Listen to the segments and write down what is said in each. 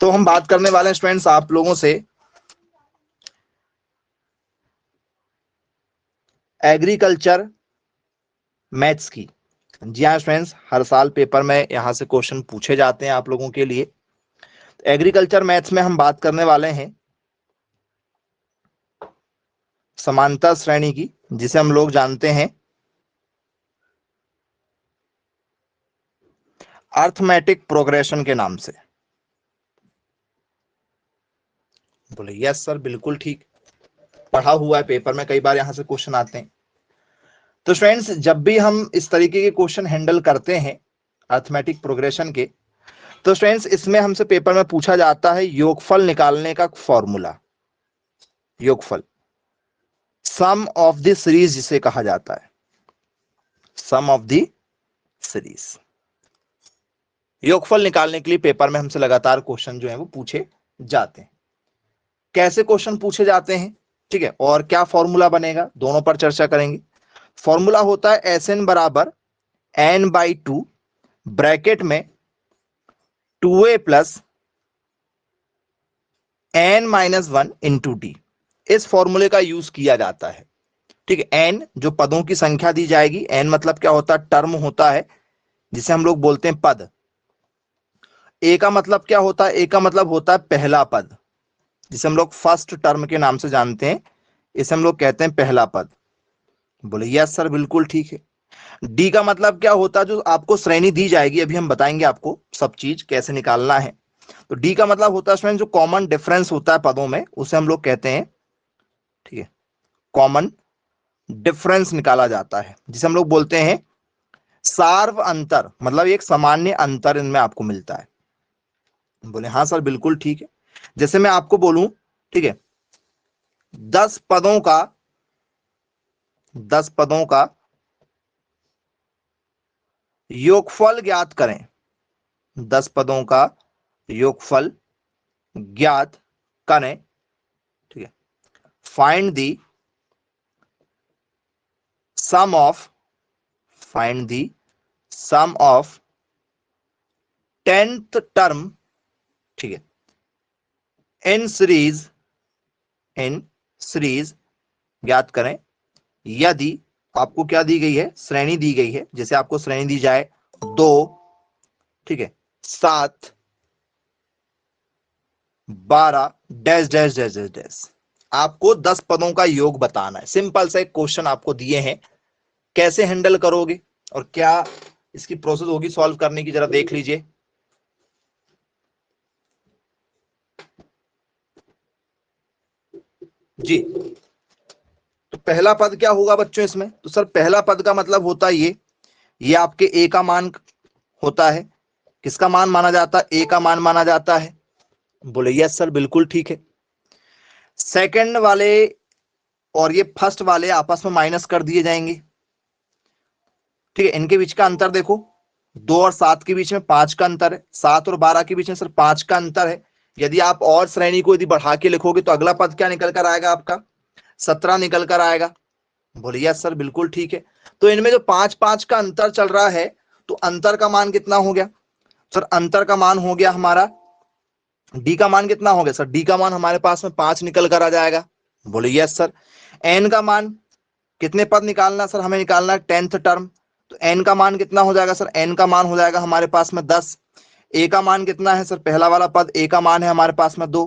तो हम बात करने वाले हैं स्टूडेंट्स आप लोगों से एग्रीकल्चर मैथ्स की। जी हाँ स्टूडेंट्स, हर साल पेपर में यहाँ से क्वेश्चन पूछे जाते हैं आप लोगों के लिए। एग्रीकल्चर मैथ्स में हम बात करने वाले हैं समांतर श्रेणी की, जिसे हम लोग जानते हैं अर्थमेटिक प्रोग्रेशन के नाम से। बोले यस सर, बिल्कुल ठीक, पढ़ा हुआ है, पेपर में कई बार यहां से क्वेश्चन आते हैं। तो स्टूडेंट्स, जब भी हम इस तरीके के क्वेश्चन हैंडल करते हैं अर्थमेटिक प्रोग्रेशन के, तो स्टूडेंट्स इसमें हमसे पेपर में पूछा जाता है योगफल निकालने का फॉर्मूला। योगफल, सम ऑफ द सीरीज जिसे कहा जाता है, सम ऑफ द सीरीज। योगफल निकालने के लिए पेपर में हमसे लगातार क्वेश्चन जो है वो पूछे जाते हैं। कैसे क्वेश्चन पूछे जाते हैं, ठीक है, और क्या फॉर्मूला बनेगा, दोनों पर चर्चा करेंगे। फॉर्मूला होता है एस एन बराबर n/2 ब्रैकेट में 2a plus n-1 into D. इस फॉर्मूले का यूज किया जाता है, ठीक है। n जो पदों की संख्या दी जाएगी, n मतलब क्या होता है, टर्म होता है जिसे हम लोग बोलते हैं पद। a का मतलब क्या होता है, a का मतलब होता है पहला पद, जिसे हम लोग फर्स्ट टर्म के नाम से जानते हैं, इसे हम लोग कहते हैं पहला पद। बोले यस सर, बिल्कुल ठीक है। डी का मतलब क्या होता है, जो आपको श्रेणी दी जाएगी, अभी हम बताएंगे आपको सब चीज कैसे निकालना है। तो डी का मतलब होता है जो कॉमन डिफरेंस होता है पदों में, उसे हम लोग कहते हैं, ठीक है, कॉमन डिफरेंस निकाला जाता है, जिसे हम लोग बोलते हैं सार्व अंतर, मतलब एक सामान्य अंतर इनमें आपको मिलता है। बोले हाँ सर, बिल्कुल ठीक है। जैसे मैं आपको बोलूं, ठीक है, 10 पदों का 10 पदों का योगफल ज्ञात करें, 10 पदों का योगफल ज्ञात करें, ठीक है। Find the sum of, find the sum of 10th term, ठीक है, इन सीरीज, इन सीरीज ज्ञात करें यदि आपको क्या दी गई है, श्रेणी दी गई है। जैसे आपको श्रेणी दी जाए 2, ठीक है, 7, 12 dash dash dash dash dash. आपको 10 पदों का योग बताना है। सिंपल सा एक क्वेश्चन आपको दिए हैं, कैसे हैंडल करोगे और क्या इसकी प्रोसेस होगी सॉल्व करने की, जरा देख लीजिए। जी, तो पहला पद क्या होगा बच्चों इसमें, तो सर पहला पद का मतलब होता है ये आपके ए का मान होता है। किसका मान माना जाता है, ए का मान माना जाता है। बोले यस सर, बिल्कुल ठीक है। सेकंड वाले और ये फर्स्ट वाले आपस में माइनस कर दिए जाएंगे, ठीक है। इनके बीच का अंतर देखो, 2 और 7 के बीच में 5 का अंतर है, 7 और 12 के बीच में सर 5 का अंतर है। यदि आप और श्रेणी को यदि बढ़ा के लिखोगे तो अगला पद क्या निकल कर आएगा, आपका 17 निकल कर आएगा। बोलिए यस सर, बिल्कुल ठीक है। तो इनमें जो 5-5 का अंतर चल रहा है, तो अंतर का मान कितना हो गया सर, अंतर का मान हो गया हमारा, डी का मान कितना हो गया सर, डी का मान हमारे पास में 5 निकल कर आ जाएगा। बोले यस सर। एन का मान, कितने पद निकालना सर, हमें निकालना है 10th टर्म, तो एन का मान कितना हो जाएगा सर, एन का मान हो जाएगा हमारे पास में 10। ए का मान कितना है सर, पहला वाला पद ए का मान है हमारे पास में 2।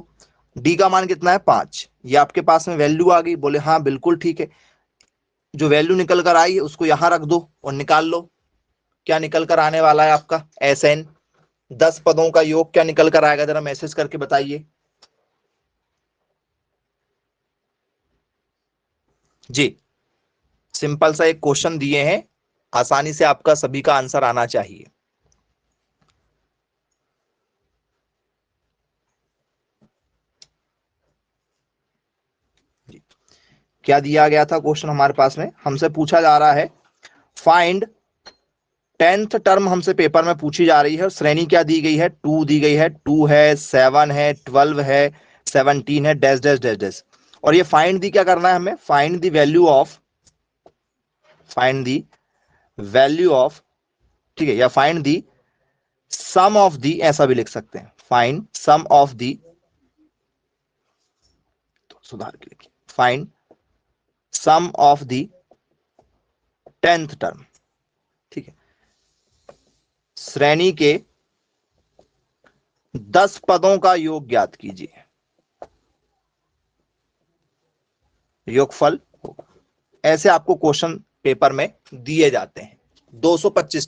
डी का मान कितना है 5। ये आपके पास में वैल्यू आ गई। बोले हाँ बिल्कुल ठीक है। जो वैल्यू निकल कर आई है उसको यहां रख दो और निकाल लो, क्या निकल कर आने वाला है आपका एस एन। 10 पदों का योग क्या निकल कर आएगा, जरा मैसेज करके बताइए जी। सिंपल सा एक क्वेश्चन दिए हैं, आसानी से आपका सभी का आंसर आना चाहिए। जी, क्या दिया गया था क्वेश्चन हमारे पास में, हमसे पूछा जा रहा है फाइंड 10th टर्म, हमसे पेपर में पूछी जा रही है। और श्रेणी क्या दी गई है, 2 दी गई है, 2 है, 7 है, 12 है, 17 है, डैश डैश डैश डैश। और ये फाइंड दी क्या करना है हमें, find the value of, find the value of, ठीक है, या फाइंड दी सम ऑफ दी, ऐसा भी लिख सकते हैं, फाइंड सम ऑफ दी, सुधार के लिखिए, find sum of the 10th term. ठीक है, श्रेणी के 10 पदों का योग ज्ञात कीजिए, योगफल होगा। ऐसे आपको क्वेश्चन पेपर में दिए जाते हैं। 225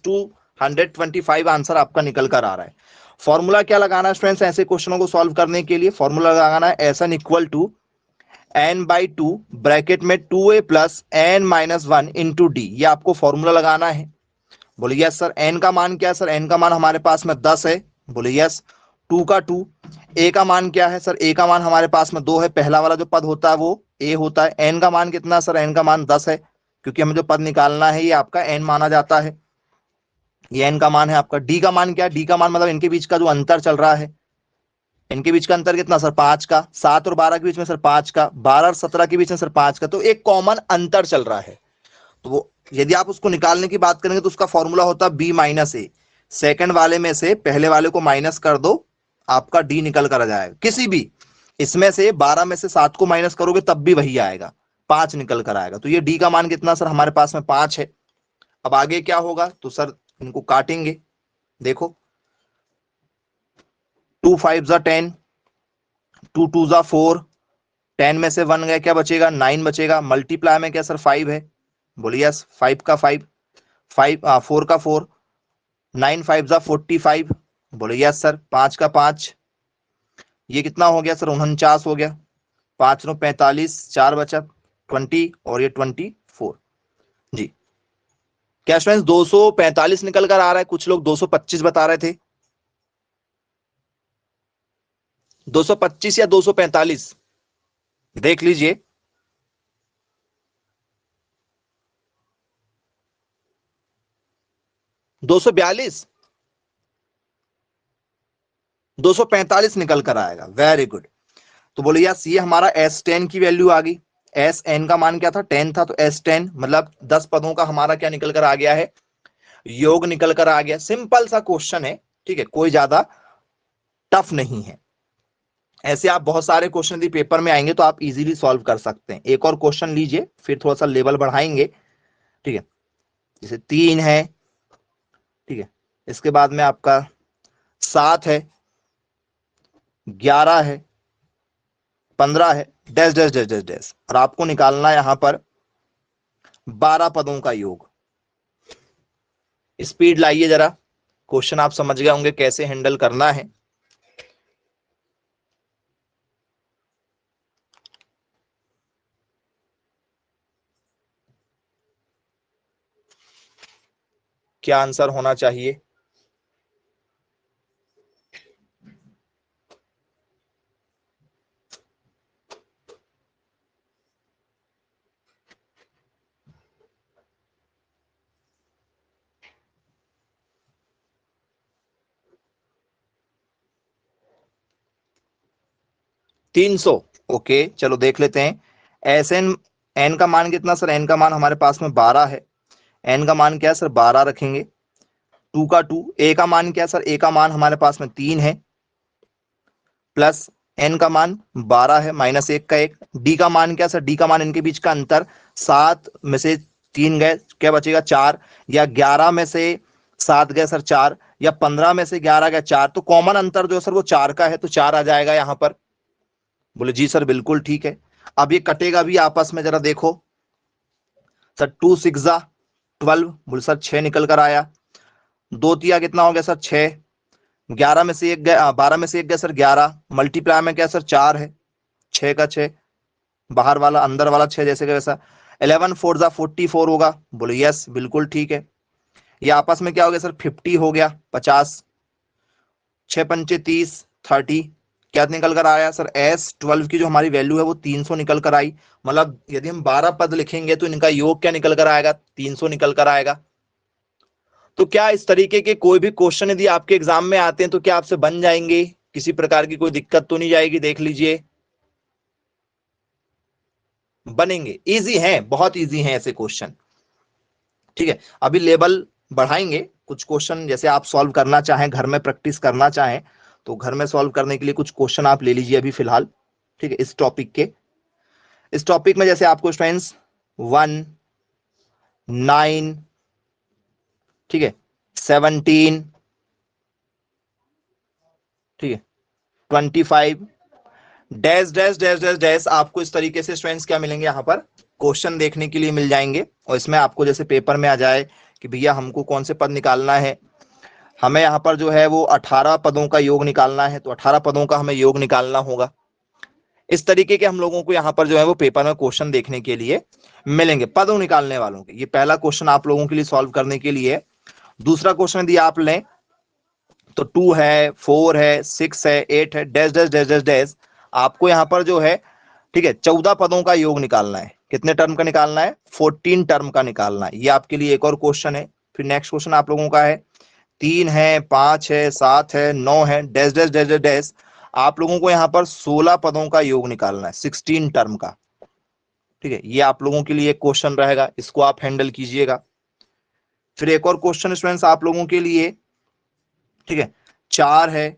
225 आंसर आपका निकल कर आ रहा है। फॉर्मूला क्या लगाना है स्टूडेंट्स ऐसे क्वेश्चनों को सॉल्व करने के लिए? फॉर्मूला लगाना है S n equal to n/2 bracket में 2a plus n-1 into D. ये आपको फॉर्मूला लगाना है। बोले यस सर। n का मान क्या है सर? n का मान हमारे पास में 10 है। बोले यस। 2 का 2। a का मान क्या है सर? a का मान हमारे पास में 2 है। पहला वाला जो पद होता है वो a होता है। n का मान कितना सर? n का मान 10 है, क्योंकि हमें जो पद निकालना है ये आपका n माना जाता है। ये n का मान है आपका। d का मान क्या है? d का मान मतलब इनके बीच का जो अंतर चल रहा है, इनके बीच का अंतर कितना सर? 5 का। 7 और 12 के बीच में सर 5 का। 12 और 17 के बीच में सर 5 का। तो एक कॉमन अंतर चल रहा है, तो वो यदि आप उसको निकालने की बात करेंगे तो उसका फॉर्मूला होता है b-a। सेकंड वाले में से पहले वाले को माइनस कर दो, आपका d निकल कर आ जाएगा। किसी भी इसमें से 12 में से 7 को माइनस करोगे तब भी वही आएगा, 5 निकल कर आएगा। तो ये d का मान कितना सर? हमारे पास में 5 है। अब आगे क्या होगा? तो सर इनको काटेंगे। देखो 2 5 10, 2 2 4, 10 में से 1 गया, क्या बचेगा? 9 बचेगा। मल्टीप्लाई में क्या सर? 5 है। बोलिए यस। 5 का 5, 4 का 4, 9 5 45। बोले यस सर। 5 का 5, ये कितना हो गया सर? 49 हो गया। 5 9 45, 4 बचा 20 और ये 24 जी। क्या स्टूडेंट्स 245 निकल कर आ रहा है? कुछ लोग 225 बता रहे थे। 225 या 245 देख लीजिए। 242, 245 निकल कर आएगा। Very good. तो बोले यस, ये हमारा S10 की वैल्यू आ गई। Sn का मान क्या था? 10 था। तो S10 मतलब 10 पदों का हमारा क्या निकल कर आ गया है? योग निकल कर आ गया। सिंपल सा क्वेश्चन है, ठीक है, कोई ज्यादा टफ नहीं है। ऐसे आप बहुत सारे क्वेश्चन यदि पेपर में आएंगे तो आप इजीली सॉल्व कर सकते हैं। एक और क्वेश्चन लीजिए, फिर थोड़ा सा लेवल बढ़ाएंगे। ठीक है, जैसे 3 है, ठीक है, इसके बाद में आपका 7 है, 11 है, 15 है, dash dash dash dash dash, और आपको निकालना है यहां पर 12 पदों का योग। स्पीड लाइए जरा, क्वेश्चन आप समझ गए होंगे कैसे हैंडल करना है। क्या आंसर होना चाहिए? तीन सौ। ओके, चलो देख लेते हैं। एस एन, एन का मान कितना सर? एन का मान हमारे पास में 12 है। एन का मान क्या है सर? 12 रखेंगे। 2 का 2। ए का मान क्या है सर? ए का मान हमारे पास में 3 है, प्लस एन का मान 12 है, माइनस 1 का 1। डी का मान क्या सर? डी का मान इनके बीच का अंतर, 7 में से 3 गए, क्या बचेगा? 4। या 11 में से 7 गए सर 4, या 15 में से 11 गए 4। तो कॉमन अंतर जो है सर वो 4 का है, तो 4 आ जाएगा यहां पर। बोले जी सर बिल्कुल ठीक है। अब ये कटेगा भी आपस में, जरा देखो सर। 2 6 12। बोले सर 6 निकल कर आया। 2 तिया कितना हो गया सर? 6। 11 में से 1 गया, 12 में से 1 गया सर 11। मल्टीप्लाई में क्या सर? 4 है। 6 का 6, बाहर वाला अंदर वाला 6 जैसे का वैसा। 11 4 44 होगा। बोले यस बिल्कुल ठीक है। ये आपस में क्या हो गया सर? 50 हो गया, 50। 6 पंचे 30, 30। क्या निकल कर आया सर? S12 की जो हमारी वैल्यू है वो 300 निकल कर आई। मतलब यदि हम 12 पद लिखेंगे तो इनका योग क्या निकल कर आएगा? 300 निकल कर आएगा। तो क्या इस तरीके के कोई भी क्वेश्चन यदि आपके एग्जाम में आते हैं तो क्या आपसे बन जाएंगे? किसी प्रकार की कोई दिक्कत तो नहीं जाएगी? देख लीजिए, बनेंगे। इजी हैं, बहुत इजी हैं ऐसे क्वेश्चन। ठीक है, अभी लेवल बढ़ाएंगे। कुछ क्वेश्चन जैसे आप सॉल्व करना चाहें, घर में प्रैक्टिस करना चाहें, तो घर में सॉल्व करने के लिए कुछ क्वेश्चन आप ले लीजिए अभी फिलहाल, ठीक है। इस टॉपिक में जैसे आपको स्टूडेंट्स 1, 9, ठीक है, 17, ठीक है, 25, dash dash dash dash dash, आपको इस तरीके से स्टूडेंट्स क्या मिलेंगे यहाँ पर, क्वेश्चन देखने के लिए मिल जाएंगे। और इसमें आपको जैसे पेपर में आ जाए कि भैया हमको कौन से पद निकालना है, हमें यहाँ पर जो है वो 18 पदों का योग निकालना है, तो 18 पदों का हमें योग निकालना होगा। इस तरीके के हम लोगों को यहाँ पर जो है वो पेपर में क्वेश्चन देखने के लिए मिलेंगे पदों निकालने वालों के। ये पहला क्वेश्चन आप लोगों के लिए सॉल्व करने के लिए। दूसरा क्वेश्चन यदि आप लें तो 2 है, 4 है, 6 है, 8 है, dash dash dash dash dash, आपको यहाँ पर जो है, ठीक है, 14 पदों का योग निकालना है। कितने टर्म का निकालना है? 14 टर्म का निकालना है। ये आपके लिए एक और क्वेश्चन है। फिर नेक्स्ट क्वेश्चन आप लोगों का है 3 है, 5 है, 7 है, 9 है, dash dash dash dash dash, आप लोगों को यहाँ पर 16 पदों का योग निकालना है, 16 टर्म का, ठीक है। ये आप लोगों के लिए एक क्वेश्चन रहेगा, इसको आप हैंडल कीजिएगा। फिर एक और क्वेश्चन स्टूडेंट्स आप लोगों के लिए, ठीक है, 4 है,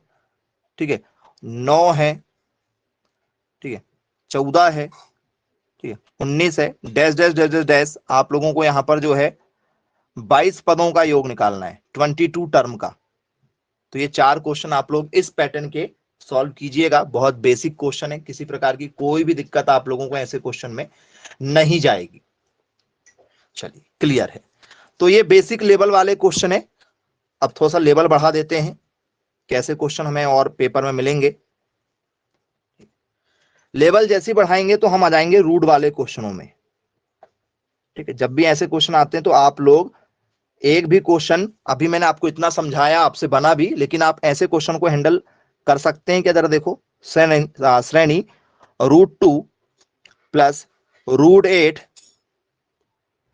ठीक है, 9 है, ठीक है, 14 है, ठीक है, 19 है, dash dash dash dash dash, आप लोगों को यहाँ पर जो है 22 पदों का योग निकालना है, 22 टर्म का। तो ये 4 क्वेश्चन आप लोग इस पैटर्न के सॉल्व कीजिएगा। बहुत बेसिक क्वेश्चन है, किसी प्रकार की कोई भी दिक्कत आप लोगों को ऐसे क्वेश्चन में नहीं जाएगी। चलिए, क्लियर है। तो ये बेसिक लेवल वाले क्वेश्चन है। अब थोड़ा सा लेवल बढ़ा देते हैं, कैसे क्वेश्चन हमें और पेपर में मिलेंगे। लेवल जैसे बढ़ाएंगे तो हम आ जाएंगे रूट वाले क्वेश्चनों में, ठीक है। जब भी ऐसे क्वेश्चन आते हैं तो आप लोग एक भी क्वेश्चन, अभी मैंने आपको इतना समझाया, आपसे बना भी, लेकिन आप ऐसे क्वेश्चन को हैंडल कर सकते हैं क्या? जरा देखो, श्रेणी √2 प्लस √8,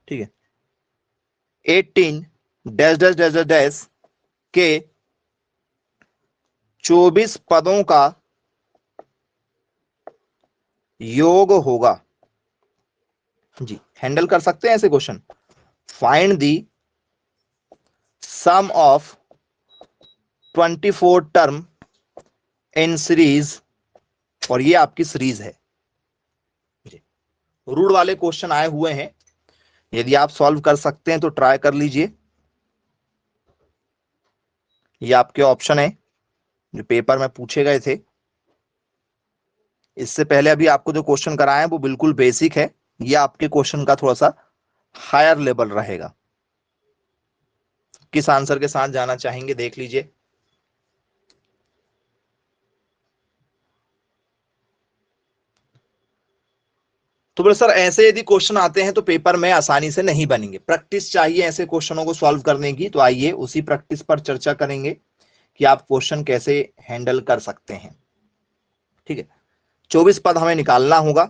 ठीक है, 18 dash dash dash dash dash के 24 पदों का योग होगा। जी, हैंडल कर सकते हैं ऐसे question. Find the sum of 24 term in series, और ये आपकी सीरीज है। रूट वाले क्वेश्चन आए हुए हैं, यदि आप सॉल्व कर सकते हैं तो ट्राई कर लीजिए। ये आपके ऑप्शन है जो पेपर में पूछे गए थे। इससे पहले अभी आपको जो क्वेश्चन कराए हैं वो बिल्कुल बेसिक है, ये आपके क्वेश्चन का थोड़ा सा हायर लेवल रहेगा। किस आंसर के साथ जाना चाहेंगे देख लीजिए। तो बोले सर ऐसे यदि क्वेश्चन आते हैं तो पेपर में आसानी से नहीं बनेंगे, प्रैक्टिस चाहिए ऐसे क्वेश्चनों को सॉल्व करने की। तो आइए उसी प्रैक्टिस पर चर्चा करेंगे कि आप क्वेश्चन कैसे हैंडल कर सकते हैं, ठीक है। 24 पद हमें निकालना होगा।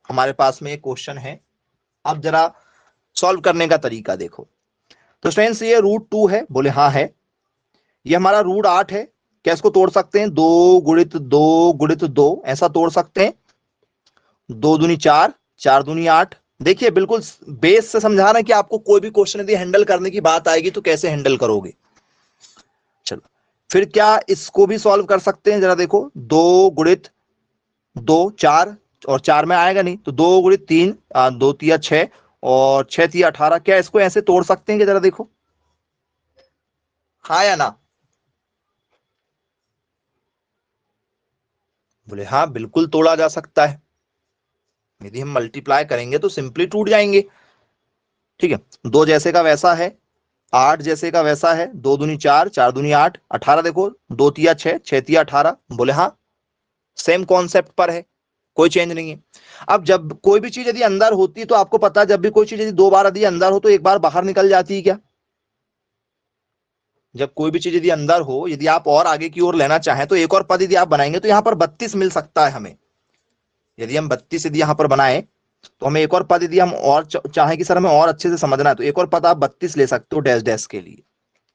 हमारे पास में एक क्वेश्चन है, अब जरा सॉल्व करने का तरीका देखो। तो स्टूडेंट्स ये √2 है, बोले हाँ है। ये हमारा √8 है, क्या इसको तोड़ सकते हैं? 2 गुणित 2 गुणित 2, ऐसा तोड़ सकते हैं। 2 दूनी 4, 4 दूनी 8। देखिए बिल्कुल बेस से समझा रहे हैं कि आपको कोई भी क्वेश्चन यदि हैंडल करने की बात आएगी तो कैसे हैंडल करोगे। चलो, फिर क्या इसको भी सॉल्व कर सकते हैं? जरा देखो, 2 गुणित 2 4, और 4 में आएगा नहीं, तो 2 गुणित 3, 2 तिया 6, और 6 तिया 18। क्या इसको ऐसे तोड़ सकते हैं कि? जरा देखो, हाँ या ना? बोले हाँ, बिल्कुल तोड़ा जा सकता है। यदि हम मल्टीप्लाई करेंगे तो सिंपली टूट जाएंगे, ठीक है। 2 जैसे का वैसा है, 8 जैसे का वैसा है, 2 दूनी 4, 4 दूनी 8, 18 देखो, 2 तिया 6, 6 तिया 18। बोले हाँ, सेम कॉन्सेप्ट पर है, कोई चेंज नहीं है। अब जब कोई भी चीज यदि अंदर होती है तो आपको पता है, जब भी कोई चीज यदि 2 बार यदि अंदर हो तो एक बार बाहर निकल जाती है क्या? जब कोई भी चीज यदि अंदर हो, यदि आप और आगे की ओर लेना चाहें तो एक और पद यदि आप बनाएंगे तो यहां पर 32 मिल सकता है हमें। यदि हम 32 यदि यहां पर बनाए तो हमें एक और पद, यदि हम और चाहें कि सर हमें और अच्छे से समझना है, तो एक और पद आप 32 ले सकते हो डैश डैश के लिए।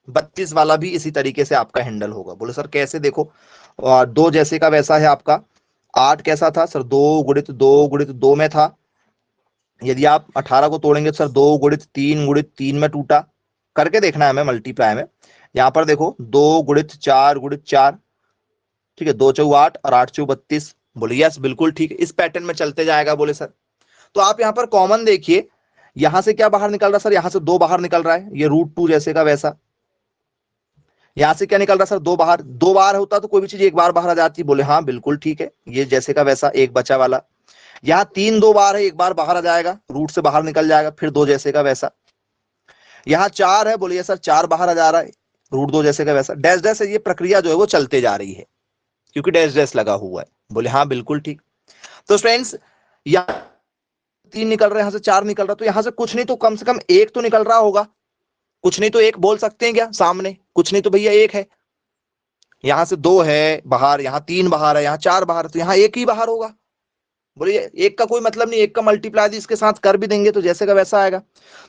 32 वाला भी इसी तरीके से आपका हैंडल होगा। बोले सर कैसे? देखो, 2 जैसे का वैसा है आपका। 8 कैसा था सर? 2 गुणित 2 गुणित 2 में था। यदि आप 18 को तोड़ेंगे तो सर 2 गुणित 3 में टूटा। करके देखना है हमें मल्टीप्लाई में। यहां पर देखो, 2 गुणित 4 गुणित 4, ठीक है, 2 चौ 8 और 8 चौ 32। बोले यस बिल्कुल ठीक है, इस पैटर्न में चलते जाएगा। बोले सर तो आप यहां पर कॉमन देखिए, यहां से क्या बाहर निकल रहा है सर, यहां से 2 बाहर निकल रहा है, ये √2 जैसे का वैसा। यहां से क्या निकल रहा है सर, 2 बाहर, 2 बार होता तो कोई भी चीज एक बार बाहर आ जाती। बोले हाँ बिल्कुल ठीक है, ये जैसे का वैसा एक बचा वाला। यहाँ 3 2 बार है, एक बार बाहर आ जाएगा, रूट से बाहर निकल जाएगा, फिर 2 जैसे का वैसा। यहाँ 4 है, बोलिए सर 4 बाहर आ जा रहा है, √2 जैसे का वैसा। डैश डैश से ये प्रक्रिया जो है वो चलते जा रही है, क्योंकि डैश डैश लगा हुआ है। बोले हाँ बिल्कुल ठीक। तो फ्रेंड्स यहाँ 3 निकल रहा है, यहाँ से 4 निकल रहा है, तो यहाँ से कुछ नहीं तो कम से कम एक तो निकल रहा होगा। कुछ नहीं तो एक बोल सकते हैं क्या सामने, कुछ नहीं तो भैया एक है। यहाँ से 2 है बाहर, यहाँ 3 बाहर है, यहाँ 4 बाहर, तो यहाँ एक ही बाहर होगा। बोलिए एक का कोई मतलब नहीं, एक का मल्टीप्लाई इसके साथ कर भी देंगे तो जैसे का वैसा आएगा।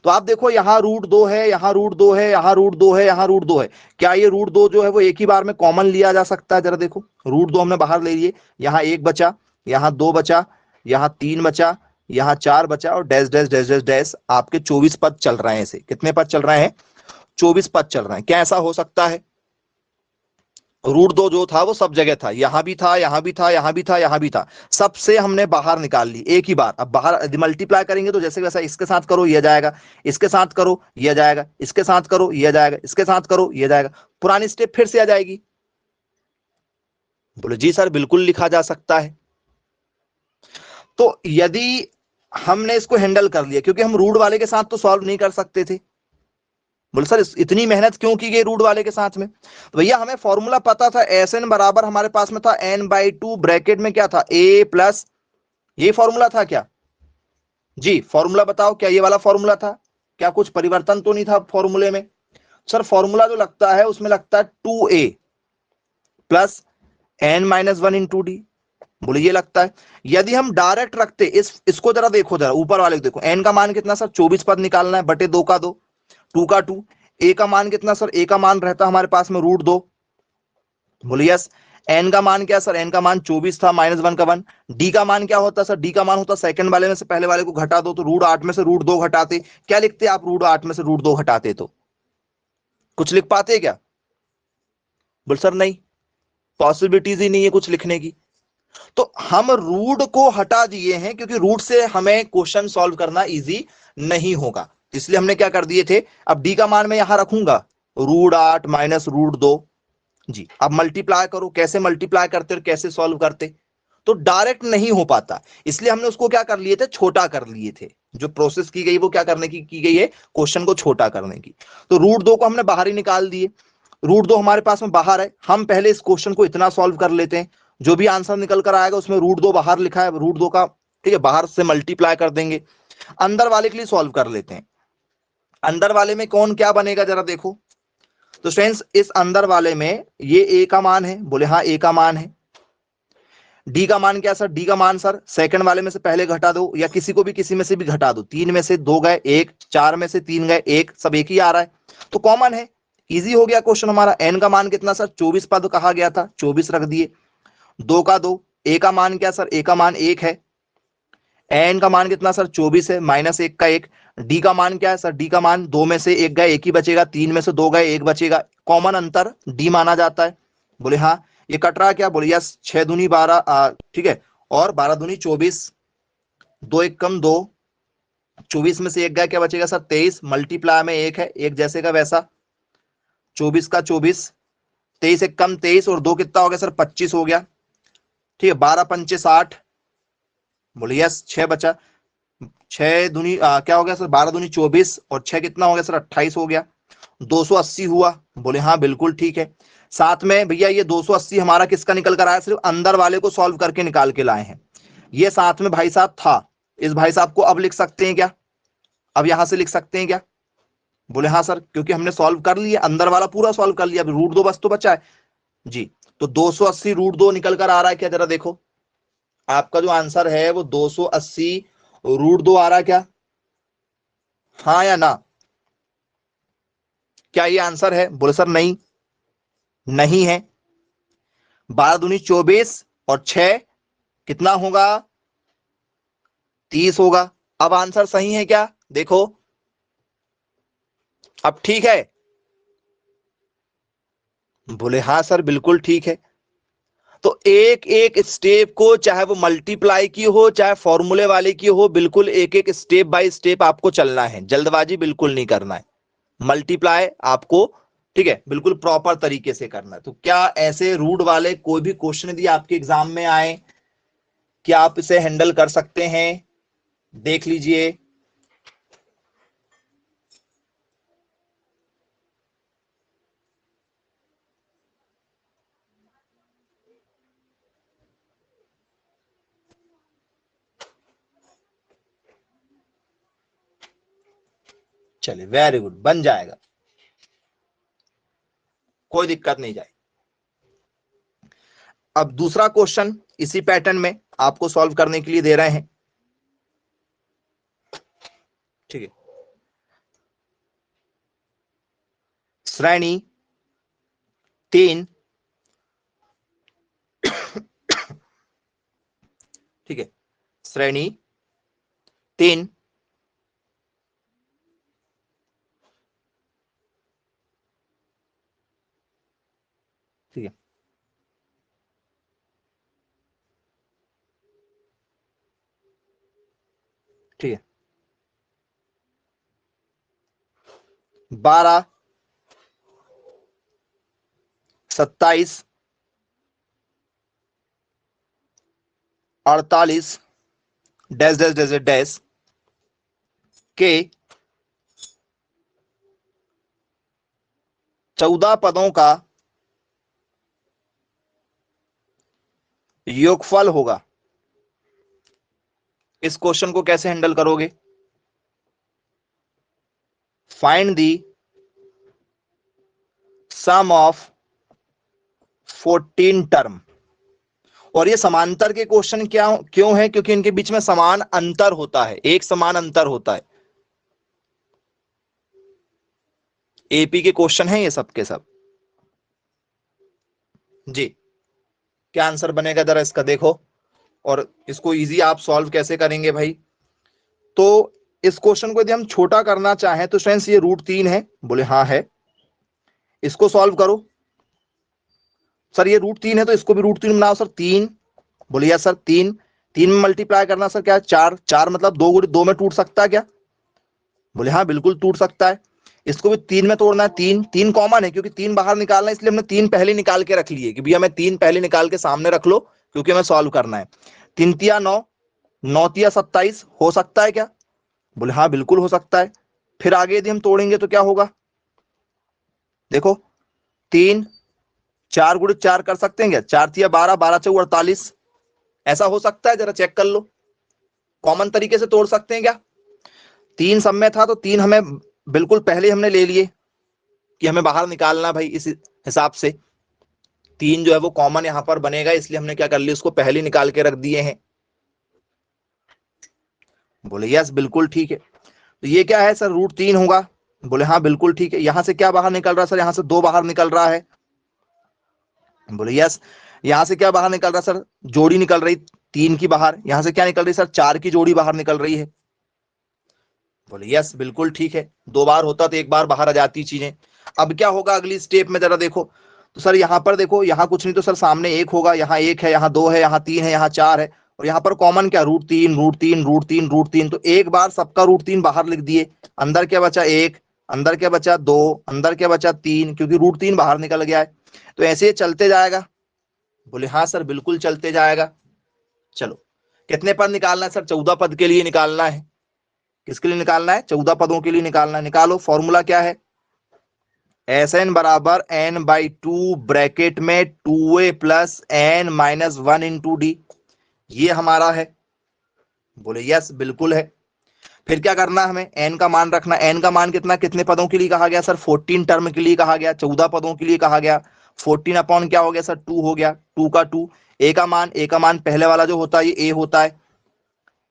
तो आप देखो यहाँ √2 है, यहाँ √2 है, यहाँ √2 है, यहाँ √2 है। क्या ये √2 जो है वो एक ही बार में कॉमन लिया जा सकता है? जरा देखो, √2 हमने बाहर ले लिए, यहाँ 1 बचा, यहाँ 2 बचा, यहाँ 3 बचा, यहाँ 4 बचा, और dash dash dash dash dash आपके 24 पद चल रहे हैं। ऐसे कितने पद चल रहे हैं? 24 पद चल रहे हैं। क्या ऐसा हो सकता है? √2 जो था वो सब जगह था, यहां भी था, यहां भी था, यहां भी था, यहां भी था, सबसे हमने बाहर निकाल ली एक ही बार। अब बाहर मल्टीप्लाई करेंगे तो जैसे वैसा, इसके साथ करो ये जाएगा, इसके साथ करो ये जाएगा, इसके साथ करो ये जाएगा, इसके साथ करो ये जाएगा, पुरानी स्टेप फिर से आ जाएगी। बोले जी सर बिल्कुल लिखा जा सकता है। तो यदि हमने इसको हैंडल कर लिया, क्योंकि हम रूट वाले के साथ तो सॉल्व नहीं कर सकते थे। बोले सर इतनी मेहनत क्यों की गई रूट वाले के साथ में? तो भैया हमें फॉर्मूला पता था, SN बराबर हमारे पास में था n/2 ब्रैकेट में क्या था, a प्लस, ये फॉर्मूला था क्या जी? फॉर्मूला बताओ, क्या ये वाला फॉर्मूला था? क्या कुछ परिवर्तन तो नहीं था फॉर्मूले में? सर फॉर्मूला जो लगता है उसमें लगता है 2a प्लस n-1 × d। बोले ये लगता है। यदि हम डायरेक्ट रखते इसको जरा देखो, जरा ऊपर वाले को देखो, n का मान कितना सर, 24 पद निकालना है, बटे 2 का 2, 2 का 2। a का मान कितना सर, a का मान रहता हमारे पास में √2। बोलिए यस। n का मान क्या सर, n का मान 24 था, -1 का 1। d का मान क्या होता सर, d का मान होता सेकंड वाले में से पहले वाले को घटा दो, तो √8 में से √2 घटाते, क्या लिखते आप √8 में से √2 घटाते तो कुछ लिख पाते क्या? बोल सर नहीं, पॉसिबिलिटीज ही नहीं है कुछ लिखने की। तो हम रूट को हटा दिए हैं, क्योंकि रूट से हमें क्वेश्चन सॉल्व करना इजी नहीं होगा, इसलिए हमने क्या कर दिए थे। अब डी का मान मैं यहां रखूंगा, √8 माइनस √2 जी। अब मल्टीप्लाई करो, कैसे मल्टीप्लाई करते और कैसे सॉल्व करते, तो डायरेक्ट नहीं हो पाता, इसलिए हमने उसको क्या कर लिए थे, छोटा कर लिए थे। जो प्रोसेस की गई वो क्या करने की गई है, क्वेश्चन को छोटा करने की। तो √2 को हमने बाहर ही निकाल दिए, √2 हमारे पास में बाहर है। हम पहले इस क्वेश्चन को इतना सॉल्व कर लेते हैं, जो भी आंसर निकल कर आएगा उसमें √2 बाहर लिखा है, √2 का ठीक है बाहर से मल्टीप्लाई कर देंगे। अंदर वाले के लिए सॉल्व कर लेते हैं। अंदर वाले में कौन क्या बनेगा जरा देखो। तो फ्रेंड्स इस अंदर वाले में ये a का मान है, बोले हाँ a का मान है। डी का मान क्या सर, डी का मान सर सेकंड वाले में से पहले घटा दो, या किसी को भी किसी में से भी घटा दो। 3 में से 2 गए 1, 4 में से 3 गए 1, सब एक ही आ रहा है, तो कॉमन है, इजी हो गया क्वेश्चन हमारा। एन का मान कितना सर, 24 पद कहा गया था, 24 रख दिए, 2 का 2। ए का मान क्या सर, ए का मान 1 है। एन का मान कितना सर, 24 है, -1 का 1। डी का मान क्या है सर, डी का मान 2 में से 1 गए 1 ही बचेगा, 3 में से 2 गए 1 बचेगा, कॉमन अंतर डी माना जाता है। बोले हाँ ये कट रहा क्या, बोले यस, 6 दूनी 12 ठीक है, और 12 दूनी 24, 2 1 कम 2, 24 में से 1 गया क्या बचेगा सर, 23, मल्टीप्लाई में 1 है, एक जैसे का वैसा, 24 का 24, 23 1 कम 23, और 2 कितना हो गया सर, 25 हो गया, ठीक है, 12 पंचे 60। बोले यस 6 बचा, 6 दूनी क्या हो गया सर, 12 दूनी 24, और 6 कितना हो गया सर, 28 हो गया, 280 हुआ। बोले हाँ बिल्कुल ठीक है। साथ में भैया ये 280 हमारा किसका निकल कर आया, सिर्फ अंदर वाले को सॉल्व करके निकाल के लाए हैं। ये साथ में भाई साहब था, इस भाई साहब को अब लिख सकते हैं क्या, अब यहां से लिख सकते हैं क्या? बोले हाँ सर, क्योंकि हमने सॉल्व कर लिया, अंदर वाला पूरा सॉल्व कर लिया, अब √2 बस तो बचा है जी। तो 280 √2 निकल कर आ रहा है क्या, जरा देखो आपका जो आंसर है वो 280 √2 आ रहा है क्या, हाँ या ना? क्या ये आंसर है? बोले सर नहीं, नहीं है। 12 दूनी 24 और 6 कितना होगा, 30 होगा। अब आंसर सही है क्या, देखो अब ठीक है। बोले हाँ सर बिल्कुल ठीक है। तो एक एक स्टेप को, चाहे वो मल्टीप्लाई की हो चाहे फॉर्मूले वाले की हो, बिल्कुल एक एक स्टेप बाय स्टेप आपको चलना है, जल्दबाजी बिल्कुल नहीं करना है। मल्टीप्लाई आपको, ठीक है, बिल्कुल प्रॉपर तरीके से करना है। तो क्या ऐसे रूट वाले कोई भी क्वेश्चन यदि आपके एग्जाम में आए, क्या आप इसे हैंडल कर सकते हैं? देख लीजिए। चलिए, वेरी गुड, बन जाएगा, कोई दिक्कत नहीं जाए। अब दूसरा क्वेश्चन इसी पैटर्न में आपको सॉल्व करने के लिए दे रहे हैं, ठीक है। श्रेणी 3, ठीक है, श्रेणी 3 ठीक है, ठीक है, 12, 27, 48 डैश डैश डैश डैश के 14 पदों का योगफल होगा। इस क्वेश्चन को कैसे हैंडल करोगे? Find the sum of 14 term. और ये समांतर के क्वेश्चन क्या क्यों है? क्योंकि इनके बीच में समान अंतर होता है, एक समान अंतर होता है। एपी के क्वेश्चन है ये सब के सब जी। क्या आंसर बनेगा जरा इसका देखो, और इसको इजी आप सॉल्व कैसे करेंगे भाई? तो इस क्वेश्चन को यदि हम छोटा करना चाहें तो फ्रेंड्स ये √3 है, बोले हाँ है। इसको सॉल्व करो। सर ये √3 है तो इसको भी √3 बनाओ सर। 3, बोले यार सर 3, 3 में मल्टीप्लाई करना सर क्या है? 4, 4 मतलब 2 गुणे 2 में टूट सकता है क्या? बोले हाँ बिल्कुल टूट सकता है। इसको भी 3 में तोड़ना है। 3, 3 कॉमन है क्योंकि 3 बाहर निकालना है, इसलिए हमने 3 पहले निकाल के रख लिए कि भैया मैं 3 पहले निकाल के सामने रख लो क्योंकि हमें सॉल्व करना है। 3 तिया 9, 9 तिया 27 हो सकता है क्या? बोले हाँ बिल्कुल हो सकता है। फिर आगे यदि हम तोड़ेंगे तो क्या होगा? देखो 3, 4 गुणे 4 कर सकते हैं क्या? 4 तिया 12, 12 चौक 48, ऐसा हो सकता है? जरा चेक कर लो, कॉमन तरीके से तोड़ सकते हैं क्या? 3 सब में था तो 3 हमें बिल्कुल पहले हमने ले लिए कि हमें बाहर निकालना भाई, इस हिसाब से 3 जो है वो कॉमन यहां पर बनेगा, इसलिए हमने क्या कर लिया, उसको पहले निकाल के रख दिए हैं। बोले यस बिल्कुल ठीक है। तो ये क्या है सर? √3 होगा। बोले हाँ बिल्कुल ठीक है। यहां से क्या बाहर निकल रहा है सर? यहां से 2 बाहर निकल रहा है। बोले यस। यहां से क्या बाहर निकल रहा है सर? जोड़ी निकल रही 3 की बाहर। यहां से क्या निकल रही सर? 4 की जोड़ी बाहर निकल रही है। बोले यस बिल्कुल ठीक है। 2 बार होता तो 1 बार बाहर आ जाती चीजें। अब क्या होगा अगली स्टेप में, जरा देखो। तो सर यहां पर देखो, यहां कुछ नहीं तो सर सामने 1 होगा, यहां 1 है, यहां 2 है, यहां 3 है, यहां 4 है, और यहां पर कॉमन क्या? √3, √3, √3, √3। तो एक बार सबका √3 बाहर लिख दिए। अंदर क्या बचा? 1, अंदर क्या बचा? 2, अंदर क्या बचा? 3, क्योंकि √3 बाहर निकल गया है। तो ऐसे ही चलते जाएगा। बोले हाँ सर बिल्कुल चलते जाएगा। चलो, कितने पद निकालना है सर? 14 पद के लिए निकालना है। किसके लिए निकालना है? 14 पदों के लिए निकालना है। निकालो, फॉर्मूला क्या है? Sn बराबर n/2 ब्रैकेट में 2a प्लस n-1 × d, ये हमारा है। बोले यस बिल्कुल है। फिर क्या करना है? हमें n का मान रखना। n का मान कितना, कितने पदों के लिए कहा गया सर? 14 टर्म के लिए कहा गया, 14 पदों के लिए कहा गया। 14 अपॉन क्या हो गया सर? 2 हो गया, 2 का 2। a का मान पहले वाला जो होता है ये a होता है।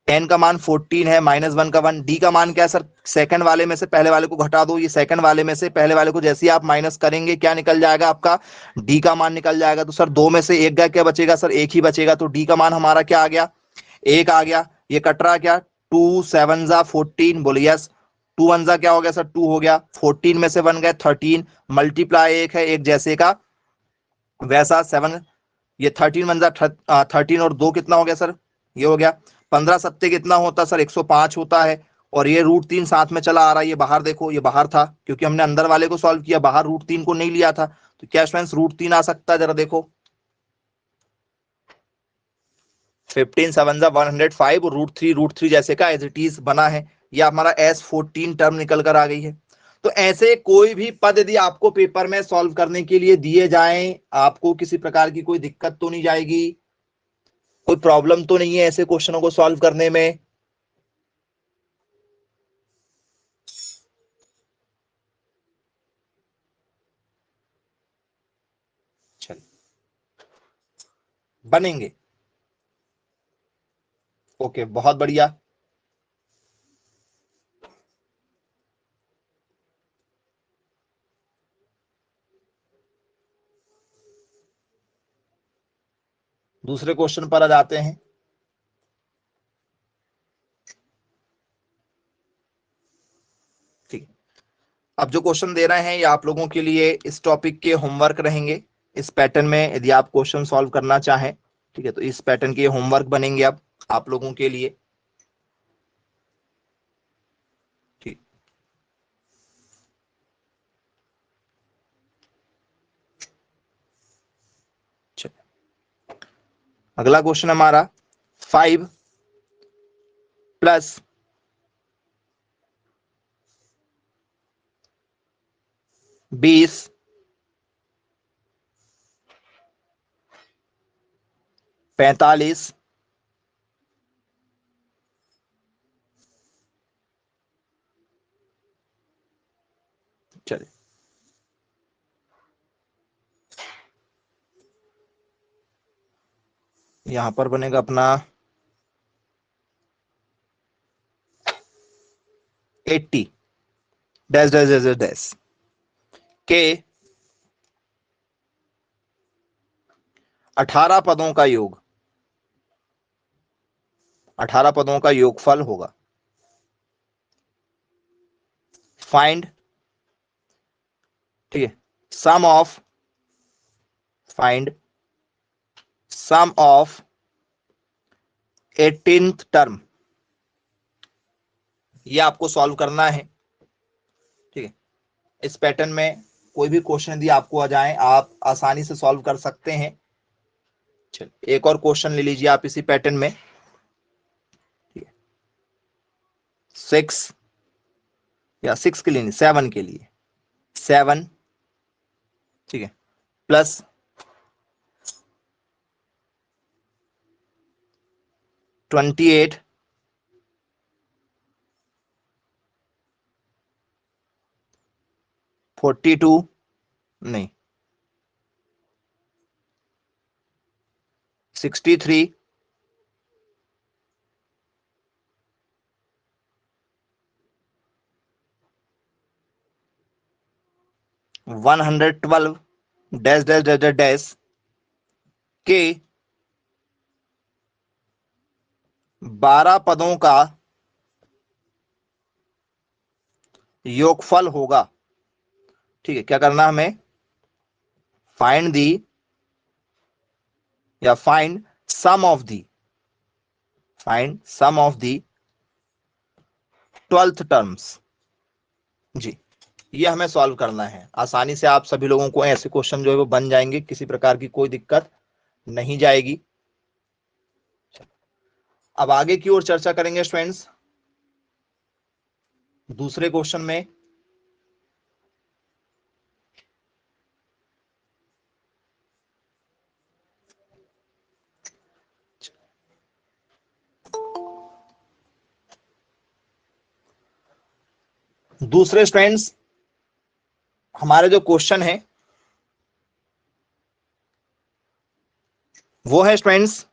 n का मान 14 है, -1 का 1। d का मान क्या है सर? सेकंड वाले में से पहले वाले को घटा दो, ये सेकंड वाले में से पहले वाले को जैसे ही आप माइनस करेंगे क्या निकल जाएगा आपका? d का मान निकल जाएगा। तो सर 2 में से 1 का क्या बचेगा सर? 1 ही बचेगा। तो d का मान हमारा क्या आ गया? 1 आ गया। ये कट रहा क्या? 2 7 जा 14, बोले यस। 2 1 जा क्या हो गया सर? 2 हो गया। 14 में से 1 गए 13, मल्टीप्लाई 1 है, एक जैसे का वैसा 7 ये 13 बन जा 13 और 2 कितना हो गया सर, ये हो गया 15 सत्ते कितना होता सर 105 होता है। और ये √3 साथ में चला आ रहा है, ये बाहर देखो, ये बाहर था क्योंकि हमने अंदर वाले को सॉल्व किया, बाहर √3 को नहीं लिया था। तो क्या स्टूडेंट्स √3 आ सकता है, जरा देखो 15 7 105 और √3 जैसे का एज इट इज बना है। ये हमारा S14 टर्म निकल कर आ गई है। तो ऐसे कोई भी पद यदि आपको पेपर में सॉल्व करने के लिए दिए जाएं, आपको किसी प्रकार की कोई दिक्कत तो नहीं जाएगी, कोई प्रॉब्लम तो नहीं है ऐसे क्वेश्चनों को सॉल्व करने में। चलिए बनेंगे, ओके बहुत बढ़िया। दूसरे क्वेश्चन पर आ जाते हैं। ठीक, अब जो क्वेश्चन दे रहे हैं ये आप लोगों के लिए इस टॉपिक के होमवर्क रहेंगे। इस पैटर्न में यदि आप क्वेश्चन सॉल्व करना चाहें, ठीक है, तो इस पैटर्न के होमवर्क बनेंगे अब आप लोगों के लिए। ठीक, अगला क्वेश्चन हमारा 5 + 20 45 चलिए यहां पर बनेगा अपना 80 डैश डैश डैश डैश के 18 पदों का योग 18 पदों का योगफल होगा। फाइंड, ठीक है, sum of, find sum of 18th term, ये आपको सॉल्व करना है। ठीक है, इस पैटर्न में कोई भी क्वेश्चन यदि आपको आ जाए आप आसानी से सॉल्व कर सकते हैं। चलिए एक और क्वेश्चन ले लीजिए आप इसी पैटर्न में। ठीक है, 6 या 6 के लिए नहीं, 7 के लिए 7, ठीक है, प्लस 28 42 नहीं 63 112 dash dash dash dash dash के 12 पदों का योगफल होगा। ठीक है, क्या करना है हमें, फाइंड दी या find sum of the, find sum of the 12th terms. जी, ये हमें सॉल्व करना है। आसानी से आप सभी लोगों को ऐसे क्वेश्चन जो है वो बन जाएंगे, किसी प्रकार की कोई दिक्कत नहीं जाएगी। अब आगे की ओर चर्चा करेंगे स्टूडेंट्स दूसरे क्वेश्चन में। दूसरे स्टूडेंट्स हमारे जो क्वेश्चन है वो है स्टूडेंट्स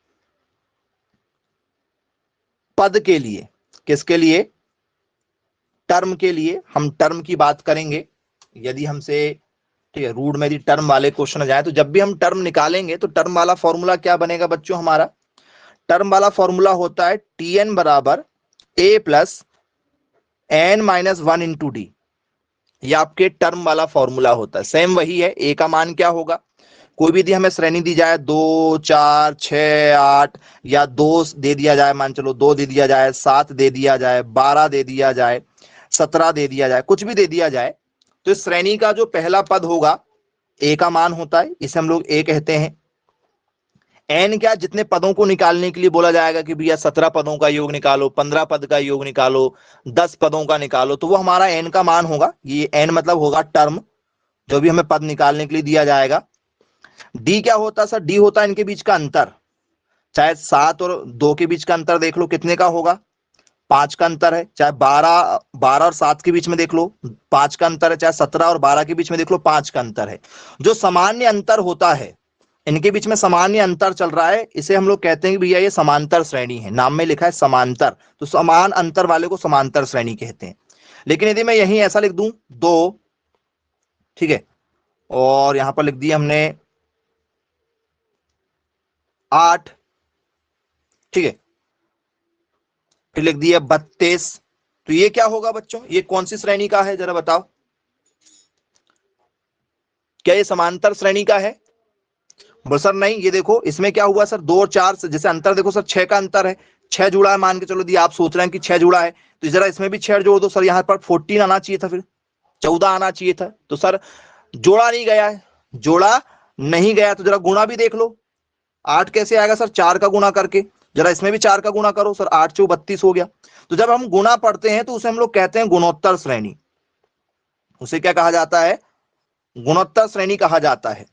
पद के लिए, किसके लिए, टर्म के लिए। हम टर्म की बात करेंगे यदि हमसे, ठीक है, रूट में यदि टर्म वाले क्वेश्चन आ जाए तो जब भी हम टर्म निकालेंगे तो टर्म वाला फॉर्मूला क्या बनेगा बच्चों, हमारा टर्म वाला फॉर्मूला होता है Tn = a + n-1 into D. ये आपके टर्म वाला फॉर्मूला होता है। सेम वही है, ए का मान क्या होगा, कोई भी हमें श्रेणी दी जाए 2 4 6 8 या 2 दे दिया जाए, मान चलो 2 दे दिया जाए, 7 दे दिया जाए, 12 दे दिया जाए, 17 दे दिया जाए, कुछ भी दे दिया जाए, तो इस श्रेणी का जो पहला पद होगा ए का मान होता है, इसे हम लोग ए कहते हैं। एन क्या, जितने पदों को निकालने के लिए बोला जाएगा कि भैया 17 पदों का योग निकालो, 15 पद का योग निकालो, 10 पदों का निकालो, तो वो हमारा एन का मान होगा। ये एन मतलब होगा टर्म, जो भी हमें पद निकालने के लिए दिया जाएगा। डी क्या होता है सर? डी होता है इनके बीच का अंतर। चाहे 7 और 2 के बीच का अंतर देख लो, कितने का होगा? 5 का अंतर है। चाहे 12 और 7 के बीच में देख लो, 5 का अंतर है। चाहे 17 और 12 के बीच में देख लो, 5 का अंतर है। जो सामान्य अंतर होता है, इनके बीच में सामान्य अंतर चल रहा है, इसे हम लोग कहते हैं कि भैया ये समांतर श्रेणी है। नाम में लिखा है समांतर, तो समान अंतर वाले को समांतर श्रेणी कहते हैं। लेकिन यदि मैं यहीं ऐसा लिख दूं 2, ठीक है, और यहां पर लिख दिया हमने 8, ठीक है, फिर लिख दिया 32, तो ये क्या होगा बच्चों? ये कौन सी श्रेणी का है, जरा बताओ? क्या ये समांतर श्रेणी का है? बोल सर नहीं, ये देखो इसमें क्या हुआ सर, 2 और 4 से जैसे अंतर देखो सर, 6 का अंतर है, 6 जुड़ा है मान के चलो। दी आप सोच रहे हैं कि 6 जुड़ा है, तो जरा इसमें भी 6 जोड़ दो सर। यहाँ पर 14 आना चाहिए था, फिर 14 आना चाहिए था, तो सर जोड़ा नहीं गया है। जोड़ा नहीं गया तो जरा गुणा भी देख लो। 8 कैसे आएगा सर? 4 का गुणा करके। जरा इसमें भी 4 का गुणा करो सर, 8 चौ 32 हो गया। तो जब हम गुणा पढ़ते हैं तो उसे हम लोग कहते हैं गुणोत्तर श्रेणी। उसे क्या कहा जाता है? गुणोत्तर श्रेणी कहा जाता है।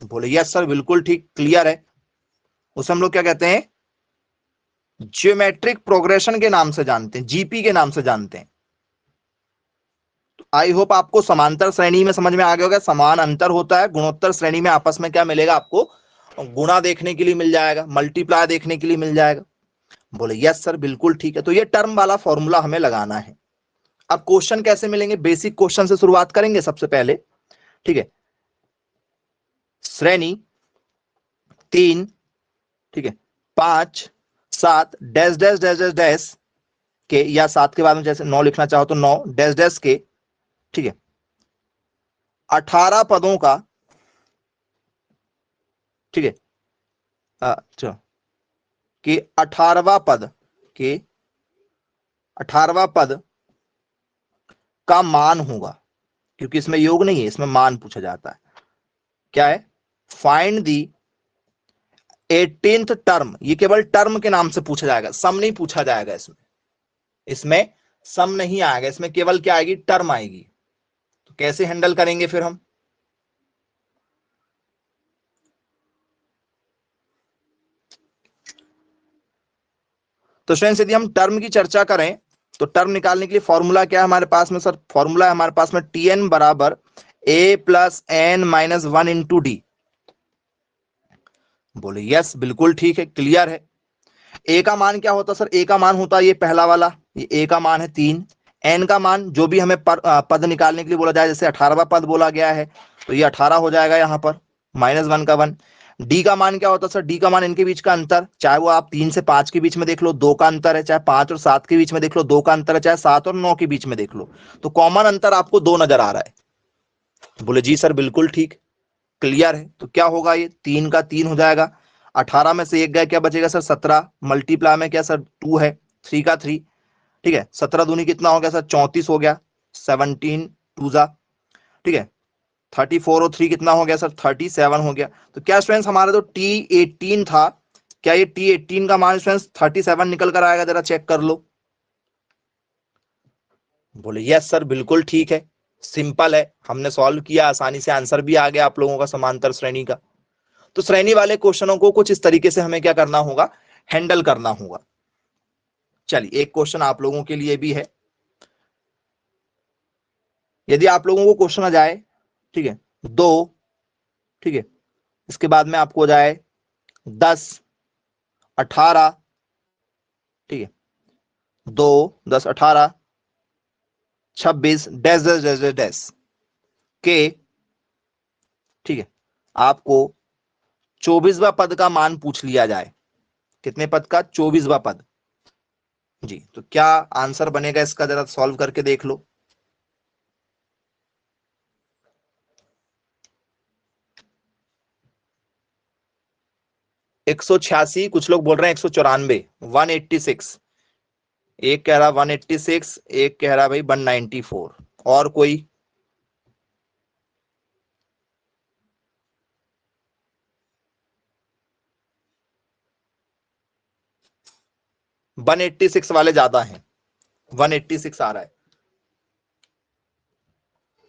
बोले यस सर, बिल्कुल ठीक, क्लियर है। उसे हम लोग क्या कहते हैं? ज्योमेट्रिक प्रोग्रेशन के नाम से जानते हैं, जीपी के नाम से जानते हैं। आई होप आपको समांतर श्रेणी में समझ में आ गया होगा, समान अंतर होता है। गुणोत्तर श्रेणी में आपस में क्या मिलेगा आपको? गुणा देखने के लिए मिल जाएगा, मल्टीप्लाई देखने के लिए मिल जाएगा। बोले यस सर, बिल्कुल ठीक है। तो ये टर्म वाला फॉर्मूला हमें लगाना है। अब क्वेश्चन कैसे मिलेंगे? बेसिक क्वेश्चन से शुरुआत करेंगे सबसे पहले, ठीक है। श्रेणी 3, ठीक है, 5 7 dash dash dash dash dash के, या 7 के बाद में जैसे 9 लिखना चाहो तो 9 डैश डैश के, ठीक है, 18 पदों का, ठीक है, अच्छा, कि 18वां पद के 18वां पद का मान होगा। क्योंकि इसमें योग नहीं है, इसमें मान पूछा जाता है। क्या है? फाइंड दी 18th टर्म। ये केवल टर्म के नाम से पूछा जाएगा, सम नहीं पूछा जाएगा। इसमें इसमें सम नहीं आएगा, इसमें केवल क्या आएगी? टर्म आएगी। तो कैसे हैंडल करेंगे फिर हम? तो स्टूडेंट्स, यदि हम टर्म की चर्चा करें तो टर्म निकालने के लिए फॉर्मूला क्या है हमारे पास में सर? फॉर्मूला है हमारे पास में Tn बराबर a plus n minus 1 into d. बोले यस, बिल्कुल ठीक है, क्लियर है। ए का मान क्या होता सर? ए का मान होता है ये पहला वाला, ये ए का मान है 3। एन का मान जो भी हमें पद निकालने के लिए बोला जाए, जैसे 18वां पद बोला गया है, तो ये 18 हो जाएगा यहाँ पर, माइनस 1 का 1। डी का मान क्या होता है सर? डी का मान इनके बीच का अंतर, चाहे वो आप 3 से 5 के बीच में देख लो, 2 का अंतर है। चाहे 5 और 7 के बीच में देख लो, 2 का अंतर है। चाहे 7 और 9 के बीच में देख लो, तो कॉमन अंतर आपको 2 नजर आ रहा है। बोले जी सर, बिल्कुल ठीक, क्लियर है। तो क्या होगा? ये 3 का 3 हो जाएगा, 18 में से 1 गया, क्या बचेगा सर? 17। मल्टीप्लाई में क्या सर? 2 है, 3 का 3, ठीक है। 17 दूनी कितना हो गया सर? 34 हो गया, 17 टू जा, ठीक है। 34 और 3 कितना हो गया सर? 37 हो गया। तो क्या स्टूडेंट्स, हमारा जो T18 था, क्या ये T18 का मान स्टूडेंट्स 37 निकल कर आएगा? जरा चेक कर लो। बोले यस सर, बिल्कुल ठीक है, सिंपल है, हमने सॉल्व किया, आसानी से आंसर भी आ गया आप लोगों का समांतर श्रेणी का। तो श्रेणी वाले क्वेश्चनों को कुछ इस तरीके से हमें क्या करना होगा? हैंडल करना होगा। चलिए, एक क्वेश्चन आप लोगों के लिए भी है। यदि आप लोगों को क्वेश्चन आ जाए, ठीक है, 2, ठीक है, इसके बाद में आपको जाए 10 18, ठीक है, 2 10 18 26 dash dash dash dash dash के, ठीक है, आपको 24वां पद का मान पूछ लिया जाए। कितने पद का? 24वां पद। जी, तो क्या आंसर बनेगा इसका? जरा सॉल्व करके देख लो। 186, कुछ लोग बोल रहे हैं 194, 186। एक कह रहा 186, एक कह रहा भाई 194। और कोई? वन 186 वाले ज्यादा हैं, 186 आ रहा है।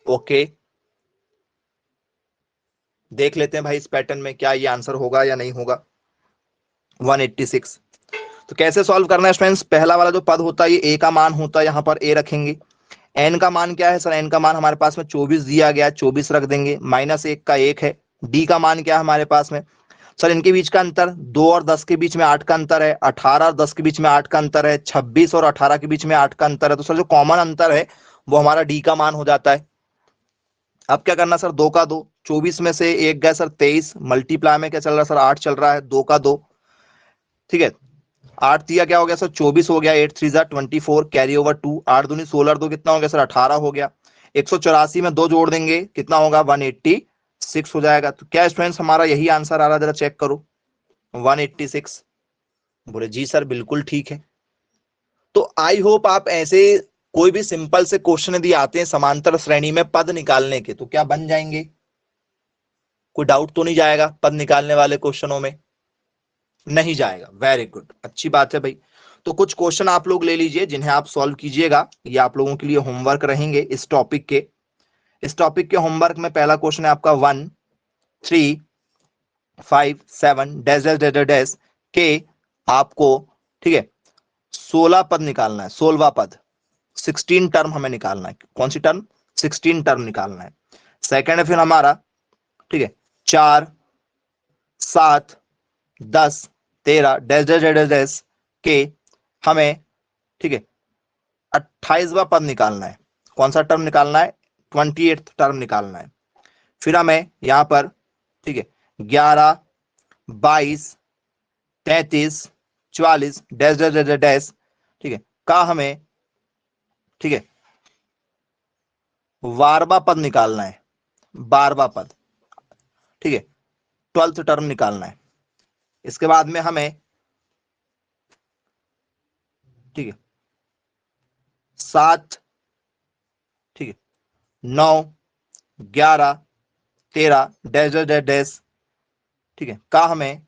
ओके, देख लेते हैं भाई इस पैटर्न में क्या ये आंसर होगा या नहीं होगा। 186। तो कैसे सॉल्व करना है स्टूडेंट्स? पहला वाला जो पद होता है ये ए का मान होता है, यहां पर ए रखेंगे। एन का मान क्या है सर? एन का मान हमारे पास में 24 दिया गया है, 24 रख देंगे। माइनस 1 का 1 है। डी का मान क्या है हमारे पास में? सर इनके बीच का अंतर 2 और 10 के बीच में 8 का अंतर है, 18 और 10 के बीच में 8 का अंतर है, 26 और 18 के बीच में 8 का अंतर है। तो सर जो कॉमन अंतर है वो हमारा डी का मान हो जाता है। अब क्या करना सर? 2 का 2, 24 में से 1 गया सर 23, मल्टीप्लाई में क्या चल रहा है सर? 8 चल रहा है, 2 का 2, ठीक है। 8 दिया क्या हो गया सर? 24 हो गया, 8 3 जा 24, कैरी ओवर 2, 8 दूनी 16, 2 कितना हो गया सर? 18 हो गया। 184 में 2 जोड़ देंगे, कितना होगा? 186 हो जाएगा। तो क्या स्टूडेंट्स हमारा यही आंसर आ रहा है? जरा चेक करो, 186। बोले जी सर बिल्कुल ठीक है। तो आई होप आप ऐसे कोई भी सिंपल से क्वेश्चन यदि आते हैं समांतर श्रेणी में पद निकालने के, तो क्या बन जाएंगे? कोई डाउट तो नहीं जाएगा पद निकालने वाले क्वेश्चनों में? नहीं जाएगा। वेरी गुड, अच्छी बात है भाई। तो कुछ क्वेश्चन आप लोग ले लीजिए जिन्हें आप सॉल्व कीजिएगा, ये आप लोगों के लिए होमवर्क रहेंगे इस टॉपिक के। इस टॉपिक के होमवर्क में पहला क्वेश्चन है आपका 1 3 5 7 डैश डैश डैश डैश के आपको, ठीक है, 16 पद निकालना है, 16वां पद, 16 टर्म हमें निकालना है। कौन सी टर्म? 16 टर्म निकालना है। सेकंड है फिर हमारा, ठीक है, 4 7 10 13 डैश डैश डैश डैश के हमें, ठीक है, 28वां पद निकालना है। कौन सा टर्म निकालना है? 28th टर्म निकालना है। फिर हमें यहां पर, ठीक है, 11 22 33 44 डैश डैश डैश डैश, ठीक है, का हमें, ठीक है, 12वां पद निकालना है, 12वां पद, ठीक है, 12th टर्म निकालना है। इसके बाद में हमें, ठीक है, 7, ठीक है, 9 11 13 डैश डैश डैश डैश, ठीक है, का हमें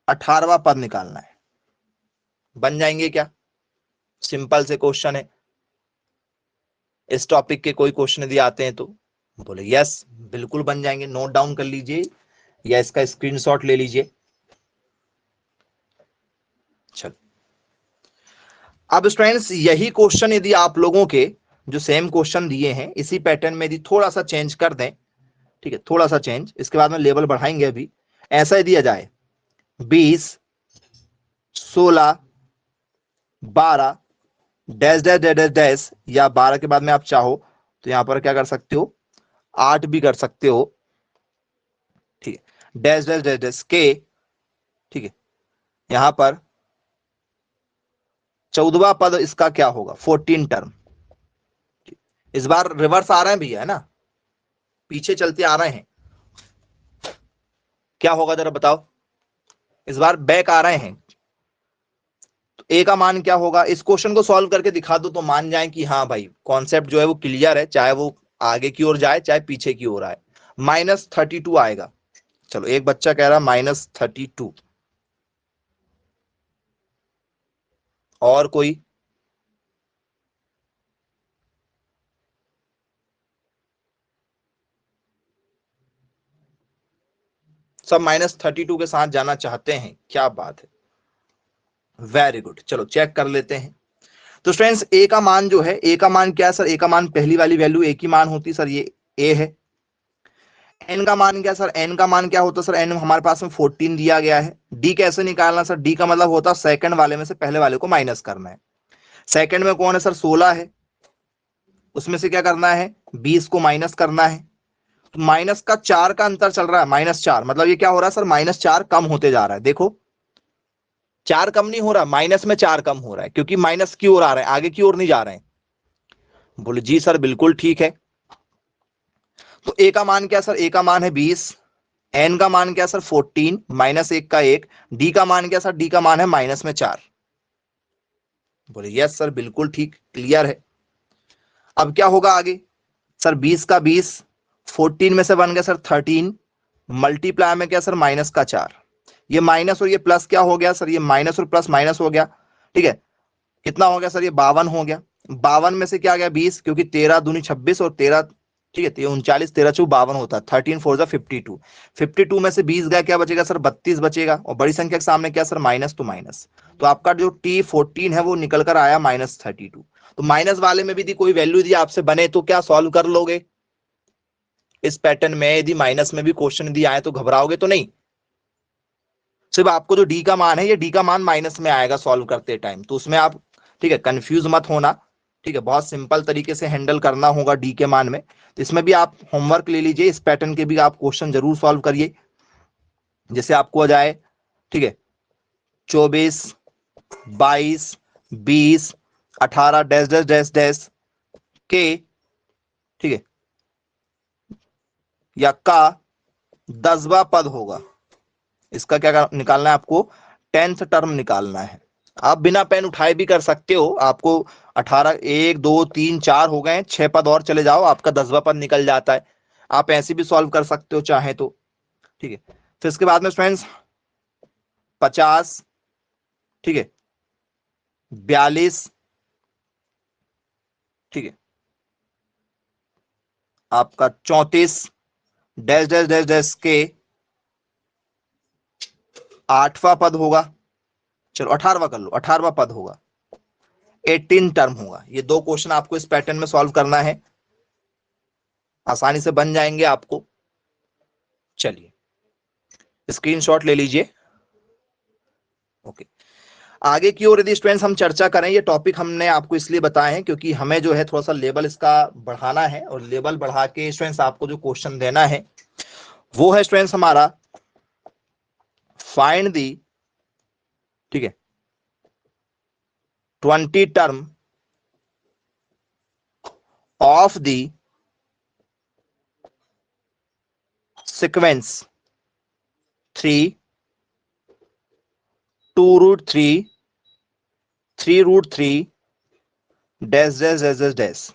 18वां पद निकालना है। बन जाएंगे क्या? सिंपल से क्वेश्चन है। इस टॉपिक के कोई क्वेश्चन यदि आते हैं तो बोले यस बिल्कुल बन जाएंगे। नोट डाउन कर लीजिए या इसका स्क्रीनशॉट ले लीजिए। चलो, अब स्टूडेंट्स यही क्वेश्चन यदि आप लोगों के जो सेम क्वेश्चन दिए हैं इसी पैटर्न में यदि थोड़ा सा चेंज कर दें, ठीक है, थोड़ा सा चेंज, इसके बाद में लेवल बढ़ाएंगे। अभी ऐसा ही दिया जाए 20 16 12 dash dash dash dash dash, या 12 के बाद में आप चाहो तो यहां पर क्या कर सकते हो? 8 भी कर सकते हो, ठीक है, डैश डैश डैश डैश के, ठीक है, यहां पर 14वां पद इसका क्या होगा? 14 टर्म। इस बार रिवर्स आ रहे हैं भैया, है ना, पीछे चलते आ रहे हैं। क्या होगा जरा बताओ? इस बार बैक आ रहे हैं। तो ए का मान क्या होगा? इस क्वेश्चन को सॉल्व करके दिखा दो तो मान जाए कि हाँ भाई कॉन्सेप्ट जो है वो क्लियर है, चाहे वो आगे की ओर जाए चाहे पीछे की ओर आए। -32 आएगा। चलो, एक बच्चा कह रहा -32। और कोई? सब -32 के साथ जाना चाहते हैं, क्या बात है, वेरी गुड। चलो चेक कर लेते हैं। तो स्टूडेंट्स ए का मान जो है, ए का मान क्या है सर? ए का मान पहली वाली वैल्यू ए की मान होती सर, ये ए है। एन का मान क्या सर? एन का मान क्या होता सर? एन हमारे पास में 14 दिया गया है। डी कैसे निकालना सर? डी का मतलब होता है सेकंड वाले में से पहले वाले को माइनस करना है। सेकंड में कौन है सर? 16 है, उसमें से क्या करना है? 20 को माइनस करना है। तो माइनस का 4 का अंतर चल रहा है, -4, मतलब ये क्या हो रहा है सर? -4 कम होते जा रहा है। देखो 4 कम नहीं हो रहा, माइनस में 4 कम हो रहा है, क्योंकि माइनस की ओर आ रहे हैं, आगे की ओर नहीं जा रहे हैं। बोले जी सर बिल्कुल ठीक है। तो ए का मान क्या सर? ए का मान है 20, एन का मान क्या सर 14 माइनस 1 का 1, डी का मान क्या सर, डी का मान है माइनस में 4। बोले यस सर बिल्कुल ठीक, क्लियर है। अब क्या होगा आगे सर, 20 का 20, 14 में से बन गया सर 13, मल्टीप्लाई में क्या सर माइनस का 4, ये माइनस और ये प्लस क्या हो गया सर, ये माइनस और प्लस माइनस हो गया, ठीक है। कितना हो गया सर, ये 52 हो गया। 52 में से क्या आ गया 20, क्योंकि 13 दूनी 26 और 13, ठीक है, 39 13 चौ 52 होता है, 13 4 जा 52, 52 में से 20 गया, क्या बचेगा सर 32 बचेगा, और बड़ी संख्या के सामने क्या सर माइनस, तो माइनस, तो आपका जो T14 है वो निकल कर आया -32। तो माइनस वाले में भी यदि कोई वैल्यू यदि आपसे बने तो क्या सॉल्व कर लोगे इस पैटर्न में? यदि माइनस में भी क्वेश्चन यदि आए तो घबराओगे तो नहीं? सिर्फ आपको जो डी का मान है, ये डी का मान माइनस में आएगा सॉल्व करते टाइम, तो उसमें आप, ठीक है, कंफ्यूज मत होना, ठीक है, बहुत सिंपल तरीके से हैंडल करना होगा डी के मान में। तो इसमें भी आप होमवर्क ले लीजिए, इस पैटर्न के भी आप क्वेश्चन जरूर सॉल्व करिए, जैसे आपको आ जाए, ठीक है, 24 22 20 18 डैश डैश डैश डैश के, ठीक है, या का 10वां पद होगा, इसका क्या निकालना है आपको, 10th टर्म निकालना है। आप बिना पेन उठाए भी कर सकते हो, आपको 18 1 2 3 4 हो गए, 6 पद और चले जाओ, आपका 10वां पद निकल जाता है। आप ऐसे भी सॉल्व कर सकते हो चाहे तो, ठीक है। फिर इसके बाद में स्टूडेंट्स 50, ठीक है, 42, ठीक है, आपका 34 डैश डैश डैश डैश के 8वां पद होगा, चलो 18वां कर लो, 18वां पद होगा, 18 टर्म होगा। ये दो क्वेश्चन आपको इस पैटर्न में सॉल्व करना है, आसानी से बन जाएंगे आपको। चलिए स्क्रीनशॉट ले लीजिए। ओके, आगे की ओर यदि स्टूडेंट्स हम चर्चा करें, ये टॉपिक हमने आपको इसलिए बताए हैं क्योंकि हमें जो है थोड़ा सा लेवल इसका बढ़ाना है, और लेवल बढ़ा के स्टूडेंट्स आपको जो क्वेश्चन देना है वो है स्टूडेंट्स हमारा फाइंड दी, ठीक है, 20 term of the sequence 3 2√3 3√3 dash dash dash dash dash.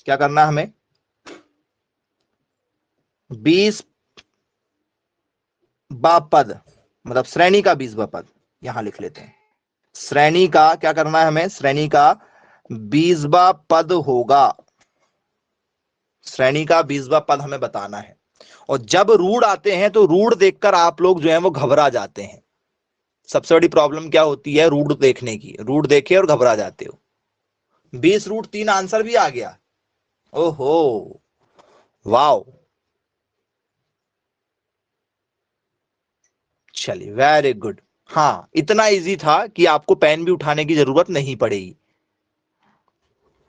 क्या करना है हमें, 20वां पद, मतलब श्रेणी का 20वां पद यहां लिख लेते हैं। श्रेणी का क्या करना है हमें, श्रेणी का 20वां पद होगा, श्रेणी का 20वां पद हमें बताना है। और जब रूढ़ आते हैं तो रूढ़ देखकर आप लोग जो है वो घबरा जाते हैं। सबसे बड़ी प्रॉब्लम क्या होती है रूढ़ देखने की, रूढ़ देखे और घबरा जाते हो। 20√3 आंसर भी आ गया, ओहो वाओ, चलिए वेरी गुड। हाँ, इतना इजी था कि आपको पेन भी उठाने की जरूरत नहीं पड़ेगी,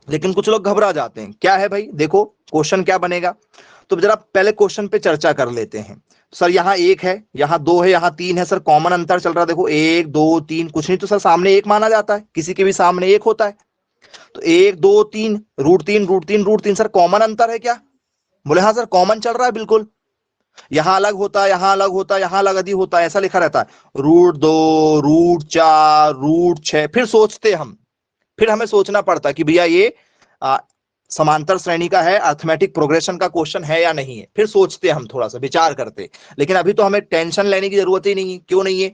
लेकिन कुछ लोग घबरा जाते हैं। क्या है भाई, देखो क्वेश्चन क्या बनेगा, तो जरा पहले क्वेश्चन पे चर्चा कर लेते हैं। सर यहाँ 1 है, यहाँ 2 है, यहाँ 3 है, सर कॉमन अंतर चल रहा है, देखो 1 2 3 कुछ नहीं तो सर सामने 1 माना जाता है, किसी के भी सामने 1 होता है। तो 1 2 3 √3 √3 √3, सर कॉमन अंतर है क्या? बोले हाँ सर कॉमन चल रहा है बिल्कुल, यहां अलग होता है, यहां अलग होता है, यहां अलग अधिक होता है, ऐसा लिखा रहता है। √2 √4 √6, फिर सोचते हम, फिर हमें सोचना पड़ता है कि भैया ये समांतर श्रेणी का है, अर्थमेटिक प्रोग्रेशन का क्वेश्चन है या नहीं है, फिर सोचते हम, थोड़ा सा विचार करते। लेकिन अभी तो हमें टेंशन लेने की जरूरत ही नहीं है। क्यों नहीं है?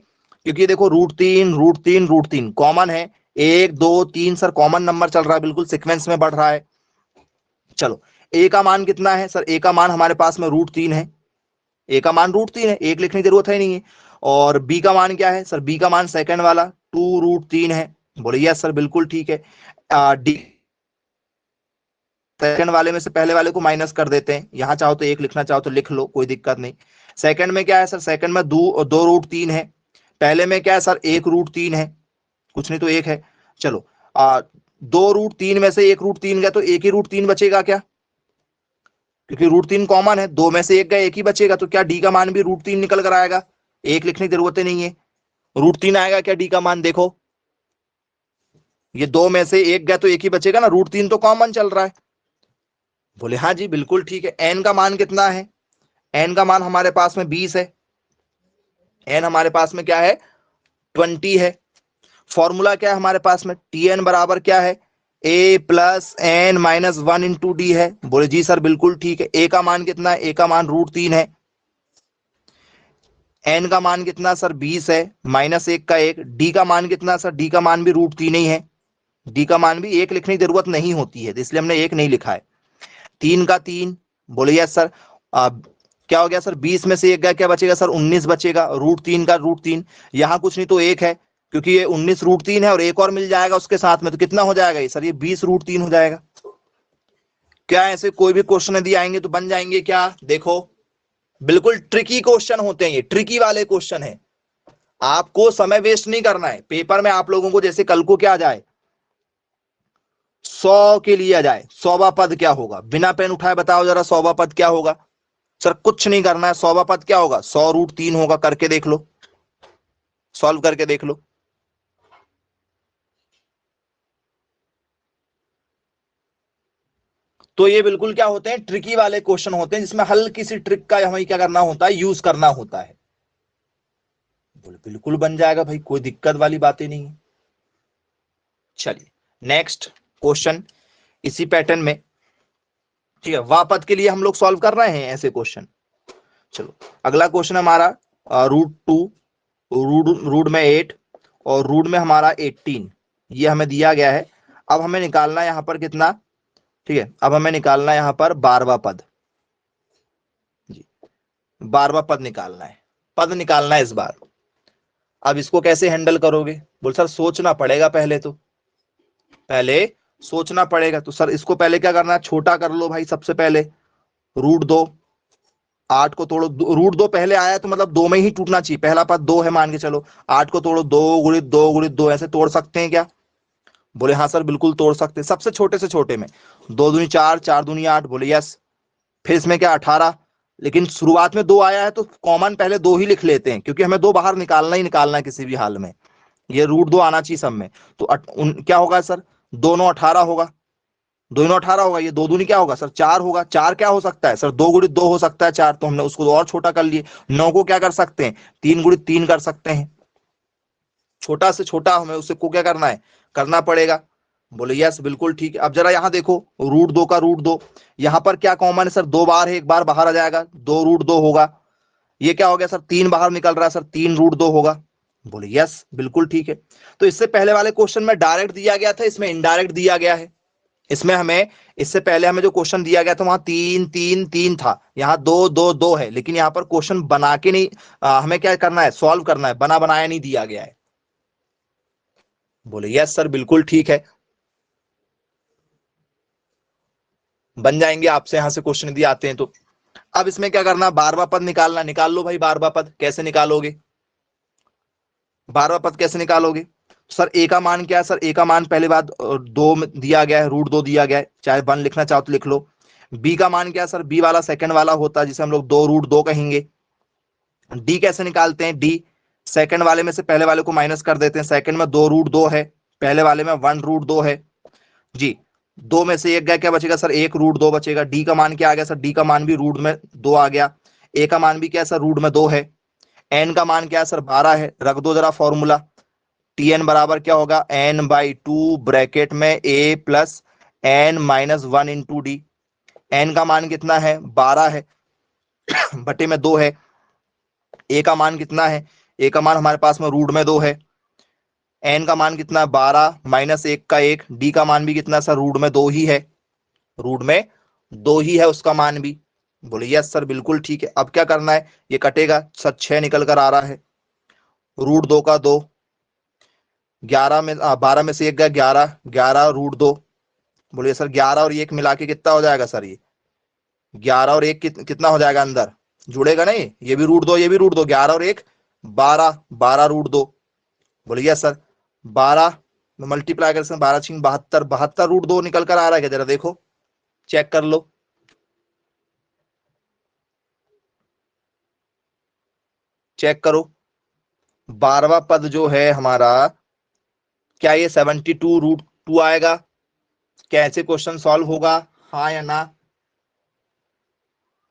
क्योंकि देखो √3 √3 √3 कॉमन है, 1 2 3 सर कॉमन नंबर चल रहा है, बिल्कुल सीक्वेंस में बढ़ रहा है। चलो ए का मान कितना है सर, ए का मान हमारे पास में √3 है, ए का मान √3 है, एक लिखने की जरूरत है नहीं है। और बी का मान क्या है सर, बी का मान सेकंड वाला 2√3 है। बोले यस सर बिल्कुल ठीक है। डी सेकंड वाले में से पहले वाले को माइनस कर देते हैं, यहां चाहो तो 1 लिखना चाहो तो लिख लो, कोई दिक्कत नहीं। सेकंड में क्या है सर, सेकंड में 2√3 है, पहले में क्या है सर 1√3 है, कुछ नहीं तो 1 है। चलो 2√3 में से 1√3 गया तो 1 ही √3 बचेगा क्या, क्योंकि √3 कॉमन है, 2 में से 1 गया 1 ही बचेगा, तो क्या डी का मान भी √3 निकल कर आएगा, 1 लिखने की जरूरत नहीं है। √3 आएगा क्या डी का मान, देखो ये 2 में से 1 गया तो 1 ही बचेगा ना, √3 तो कॉमन चल रहा है। बोले हाँ जी बिल्कुल ठीक है। एन का मान कितना है, एन का मान हमारे पास में 20 है, एन हमारे पास में क्या है 20 है। फॉर्मूला क्या है हमारे पास में, टी एन बराबर क्या है a plus n minus 1 into d है। बोले जी सर बिल्कुल ठीक है। ए का मान कितना है, ए का मान √3 है। एन का मान कितना सर 20 है, -1 का 1। डी का मान कितना सर, डी का मान भी √3 ही है। डी का मान भी 1 लिखने की जरूरत नहीं होती है, तो इसलिए हमने 1 नहीं लिखा है। 3 का 3, बोले यस सर। अब क्या हो गया सर, 20 में से 1 गया, क्या बचेगा सर 19 बचेगा। √3 का √3, यहां कुछ नहीं तो 1 है, क्योंकि ये 19 √3 है और एक और मिल जाएगा उसके साथ में, तो कितना हो जाएगा ये सर, ये 20 √3 हो जाएगा। क्या ऐसे कोई भी क्वेश्चन यदि आएंगे तो बन जाएंगे क्या, देखो बिल्कुल ट्रिकी क्वेश्चन होते हैं ये, ट्रिकी वाले क्वेश्चन है। आपको समय वेस्ट नहीं करना है पेपर में। आप लोगों को जैसे कल को क्या आ जाए 100 के लिए आ जाए 100वां पद क्या होगा, बिना पेन उठाए बताओ जरा 100वां पद क्या होगा। सर कुछ नहीं करना है, 100वां पद क्या होगा 100 √3 होगा। करके देख लो, सॉल्व करके देख लो। तो ये बिल्कुल क्या होते हैं, ट्रिकी वाले क्वेश्चन होते हैं, जिसमें हल्की सी ट्रिक का हमें क्या करना होता है, यूज करना होता है। बिल्कुल बन जाएगा भाई, कोई दिक्कत वाली बात ही नहीं है। चलिए नेक्स्ट क्वेश्चन इसी पैटर्न में, ठीक है। वापद के लिए हम लोग सॉल्व कर रहे हैं ऐसे क्वेश्चन। चलो अगला क्वेश्चन हमारा √2, रूट में 8 और रूट में हमारा 18, ये हमें दिया गया है। अब हमें निकालना है यहां पर कितना, ठीक है। अब हमें निकालना है यहां पर 12वां पद जी, 12वां पद निकालना है, पद निकालना है इस बार। अब इसको कैसे हैंडल करोगे, बोल सर सोचना पड़ेगा पहले, तो पहले सोचना पड़ेगा। तो सर इसको पहले क्या करना है, छोटा कर लो भाई सबसे पहले। √2, 8 को तोड़ो, √2 पहले आया तो मतलब 2 में ही टूटना चाहिए, पहला पद 2 है मान के चलो। 8 को तोड़ो, 2 गुणित 2 गुणित 2, ऐसे तोड़ सकते हैं क्या, बोले हाँ सर बिल्कुल तोड़ सकते हैं। सबसे छोटे से छोटे में 2 दूनी 4, 4 दूनी 8, बोले यस। फिर इसमें क्या 18, लेकिन शुरुआत में 2 आया है तो कॉमन पहले 2 ही लिख लेते हैं, क्योंकि हमें 2 बाहर निकालना ही निकालना है किसी भी हाल में। ये √2 आना चाहिए सब में। तो क्या होगा सर, दोनों 18 होगा, दोनों 18 होगा। ये 2 दूनी क्या होगा सर 4 होगा। 4 क्या हो सकता है सर, 2 गुणित 2 हो सकता है 4, तो हमने उसको और छोटा कर लिए। 9 को क्या कर सकते हैं 3 गुणित 3 कर सकते हैं। छोटा से छोटा हमें उसे को क्या करना है, करना पड़ेगा। बोले यस बिल्कुल ठीक है। अब जरा यहां देखो √2 का √2, यहां पर क्या कॉमन है सर, 2 बार है, एक बार बाहर आ जाएगा, 2 √2 होगा। ये क्या हो गया सर, 3 बाहर निकल रहा है सर, 3 √2 होगा। बोले यस बिल्कुल ठीक है। तो इससे पहले वाले क्वेश्चन में डायरेक्ट दिया गया था, इसमें इनडायरेक्ट दिया गया है। इसमें हमें, इससे पहले हमें जो क्वेश्चन दिया गया था वहां 3 3 3 था, यहाँ 2 2 2 है। लेकिन यहाँ पर क्वेश्चन बना के नहीं, हमें क्या करना है, सॉल्व करना है, बना बनाया नहीं दिया गया है। बोले यस सर बिल्कुल ठीक है, बन जाएंगे आपसे यहां से क्वेश्चन यदि आते हैं तो। अब इसमें क्या करना, 12वां पद निकालना, निकाल लो भाई 12वां पद। कैसे निकालोगे 12वां पद, कैसे निकालोगे सर। ए का मान क्या है सर, ए का मान पहले बात 2 दिया गया है, √2 दिया गया है, चाहे 1 लिखना चाहो तो लिख लो। बी का मान क्या है सर, बी वाला सेकंड वाला होता है, जिसे हम लोग 2 √2 कहेंगे। डी कैसे निकालते हैं, डी सेकंड वाले में से पहले वाले को माइनस कर देते हैं। सेकंड में 2 √2 है, पहले वाले में 1 √2 है जी। 2 में से 1 गया, क्या बचेगा सर 1 √2 बचेगा। डी का मान क्या आ गया सर, डी का मान भी रूट में 2 आ गया। ए का मान भी क्या है सर, रूट में 2 है। एन का मान क्या है सर 12 है। रख दो जरा फॉर्मूला, टी एन बराबर क्या होगा n/2 ब्रैकेट में a plus n-1 into d. N का मान कितना है 12 है, बटे में 2 है। ए का मान कितना है, ए का मान हमारे पास में रूट में 2 है। एन का मान कितना है 12 -1 का 1। डी का मान भी कितना सर, रूट में 2 ही है, रूट में 2 ही है उसका मान भी। बोले यस सर बिल्कुल ठीक है। अब क्या करना है, ये कटेगा सर, 6 निकल कर आ रहा है। √2 का 2, 11 में 12 में से 1 गया 11, 11 √2। बोलिए सर 11 और 1 मिला के कितना हो जाएगा सर, ये 11 और 1 कितना हो जाएगा अंदर, जुड़ेगा नहीं, ये भी √2 ये भी √2, 11 और 1 12, 12 √2। बोलिए सर 12 में मल्टीप्लाई कर 12 6 72, 72 √2 निकल कर आ रहा है क्या, जरा देखो चेक कर लो। चेक करो 12वां पद जो है हमारा, क्या ये 72 √2 आएगा, क्या ऐसे क्वेश्चन सॉल्व होगा, हाँ या ना।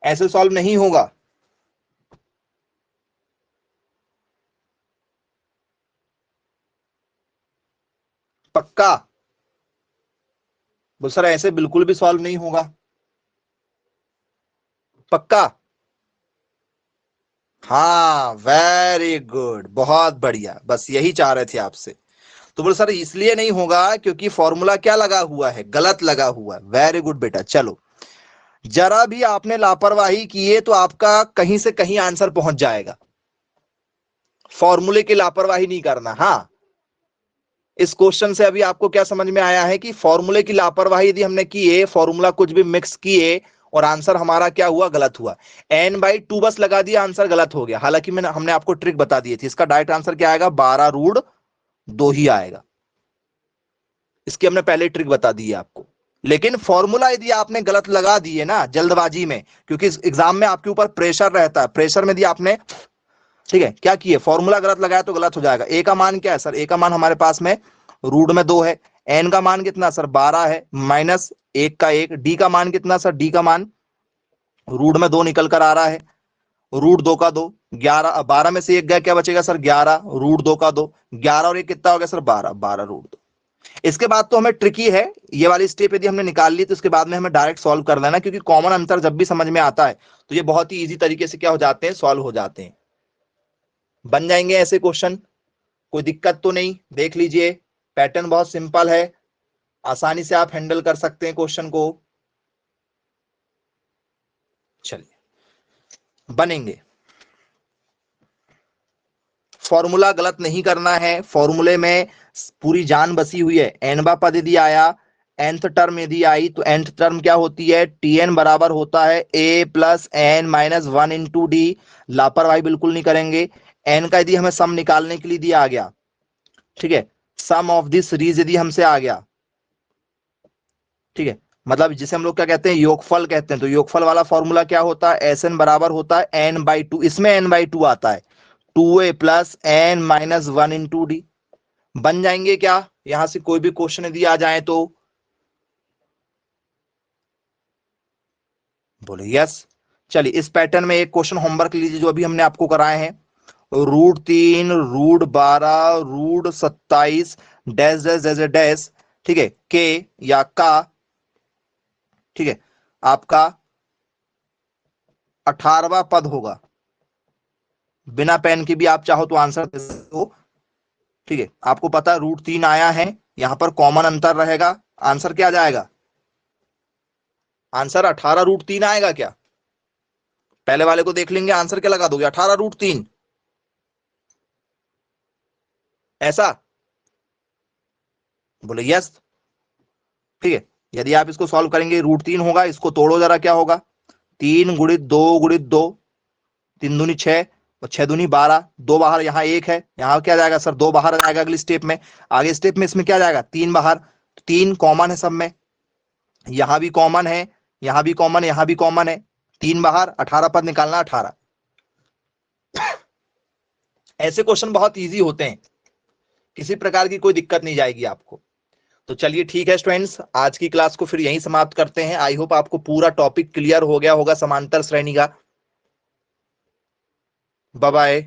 ऐसे सॉल्व नहीं होगा, पक्का? बोल सर ऐसे बिल्कुल भी सॉल्व नहीं होगा। पक्का? हाँ, वेरी गुड, बहुत बढ़िया, बस यही चाह रहे थे आपसे। तो बोले सर इसलिए नहीं होगा क्योंकि फॉर्मूला क्या लगा हुआ है, गलत लगा हुआ है। वेरी गुड बेटा। चलो, जरा भी आपने लापरवाही की है तो आपका कहीं से कहीं आंसर पहुंच जाएगा। फॉर्मूले की लापरवाही नहीं करना। हाँ, इस क्वेश्चन से अभी आपको क्या समझ में आया है कि फॉर्मूले की लापरवाही यदि हमने की है, फॉर्मूला कुछ भी मिक्स किए और आंसर हमारा क्या हुआ, गलत हुआ। n/2 बस लगा दिया, आंसर गलत हो गया। हालांकि हमने आपको ट्रिक बता दी थी, इसका डायरेक्ट आंसर क्या आएगा, 12√2 ही आएगा। इसकी हमने पहले ट्रिक बता दी है आपको। लेकिन फॉर्मूला यदि आपने गलत लगा दिए ना जल्दबाजी में, क्योंकि एग्जाम में आपके ऊपर प्रेशर रहता है, प्रेशर में यदि आपने, ठीक है, क्या किए, फॉर्मूला गलत लगाया तो गलत हो जाएगा। ए का मान क्या है सर, ए का मान हमारे पास में √2 है। एन का मान कितना सर, 12 है, माइनस 1 का 1। डी का मान कितना सर, डी का मान √2 निकल कर आ रहा है, √2 का 2, 11, 12 में से 1 गया, क्या बचेगा सर, 11, √2 का 2, 11 और 1 कितना हो गया सर, 12, 12√2। इसके बाद तो हमें ट्रिकी है, ये वाली स्टेप यदि हमने निकाल ली तो इसके बाद में हमें डायरेक्ट सॉल्व कर लेना, क्योंकि कॉमन अंतर जब भी समझ में आता है तो ये बहुत ही इजी तरीके से क्या हो जाते हैं, सॉल्व हो जाते हैं, बन जाएंगे ऐसे क्वेश्चन। कोई दिक्कत तो नहीं, देख लीजिए, पैटर्न बहुत सिंपल है, आसानी से आप हैंडल कर सकते हैं क्वेश्चन को। चलिए बनेंगे। फॉर्मूला गलत नहीं करना है, फॉर्मूले में पूरी जान बसी हुई है। एनवा पद यदि आया, nth टर्म यदि आई तो nth टर्म क्या होती है, tn बराबर होता है a plus n minus 1 into D. लापरवाही बिल्कुल नहीं करेंगे। n का यदि हमें सम निकालने के लिए दिया आ गया, ठीक है, सम ऑफ दी सीरीज यदि हमसे आ गया, ठीक है, मतलब जिसे हम लोग क्या कहते हैं, योगफल कहते हैं, तो योगफल वाला फॉर्मूला क्या होता है, Sn बराबर होता है n/2, इसमें n/2 आता है 2a plus n minus 1 into D. बन जाएंगे क्या, यहां से कोई भी क्वेश्चन यदि आ जाए तो बोले यस। चलिए इस पैटर्न में एक क्वेश्चन होमवर्क लीजिए जो अभी हमने आपको कराए हैं, √3, √12, √27 डैश डैश डैश डैश, ठीक है, के या का, ठीक है, आपका 18वां पद होगा। बिना पेन के भी आप चाहो तो आंसर दे सकते हो, ठीक है। आपको पता है √3 आया है, यहां पर कॉमन अंतर रहेगा, आंसर क्या आ जाएगा, आंसर 18√3 आएगा क्या, पहले वाले को देख लेंगे, आंसर क्या लगा दोगे, 18√3, ऐसा बोले यस, ठीक है। यदि आप इसको सॉल्व करेंगे, √3 होगा, इसको तोड़ो जरा, क्या होगा, 3 गुणित 2 गुणित 2, 3 दूनी 6 और 6 दूनी 12, 2 बाहर, यहाँ 1 है, यहाँ क्या जाएगा सर, 2 बाहर जाएगा अगली स्टेप में, आगे स्टेप में इसमें क्या जाएगा, 3 बाहर, 3 कॉमन है सब में, यहां भी कॉमन है, यहां भी कॉमन है, यहां भी कॉमन है, 3 बाहर, 18 पद निकालना, 18। ऐसे क्वेश्चन बहुत इजी होते हैं, किसी प्रकार की कोई दिक्कत नहीं जाएगी आपको। तो चलिए ठीक है स्टूडेंट्स, आज की क्लास को फिर यहीं समाप्त करते हैं। आई होप आपको पूरा टॉपिक क्लियर हो गया होगा समांतर श्रेणी का। Bye bye.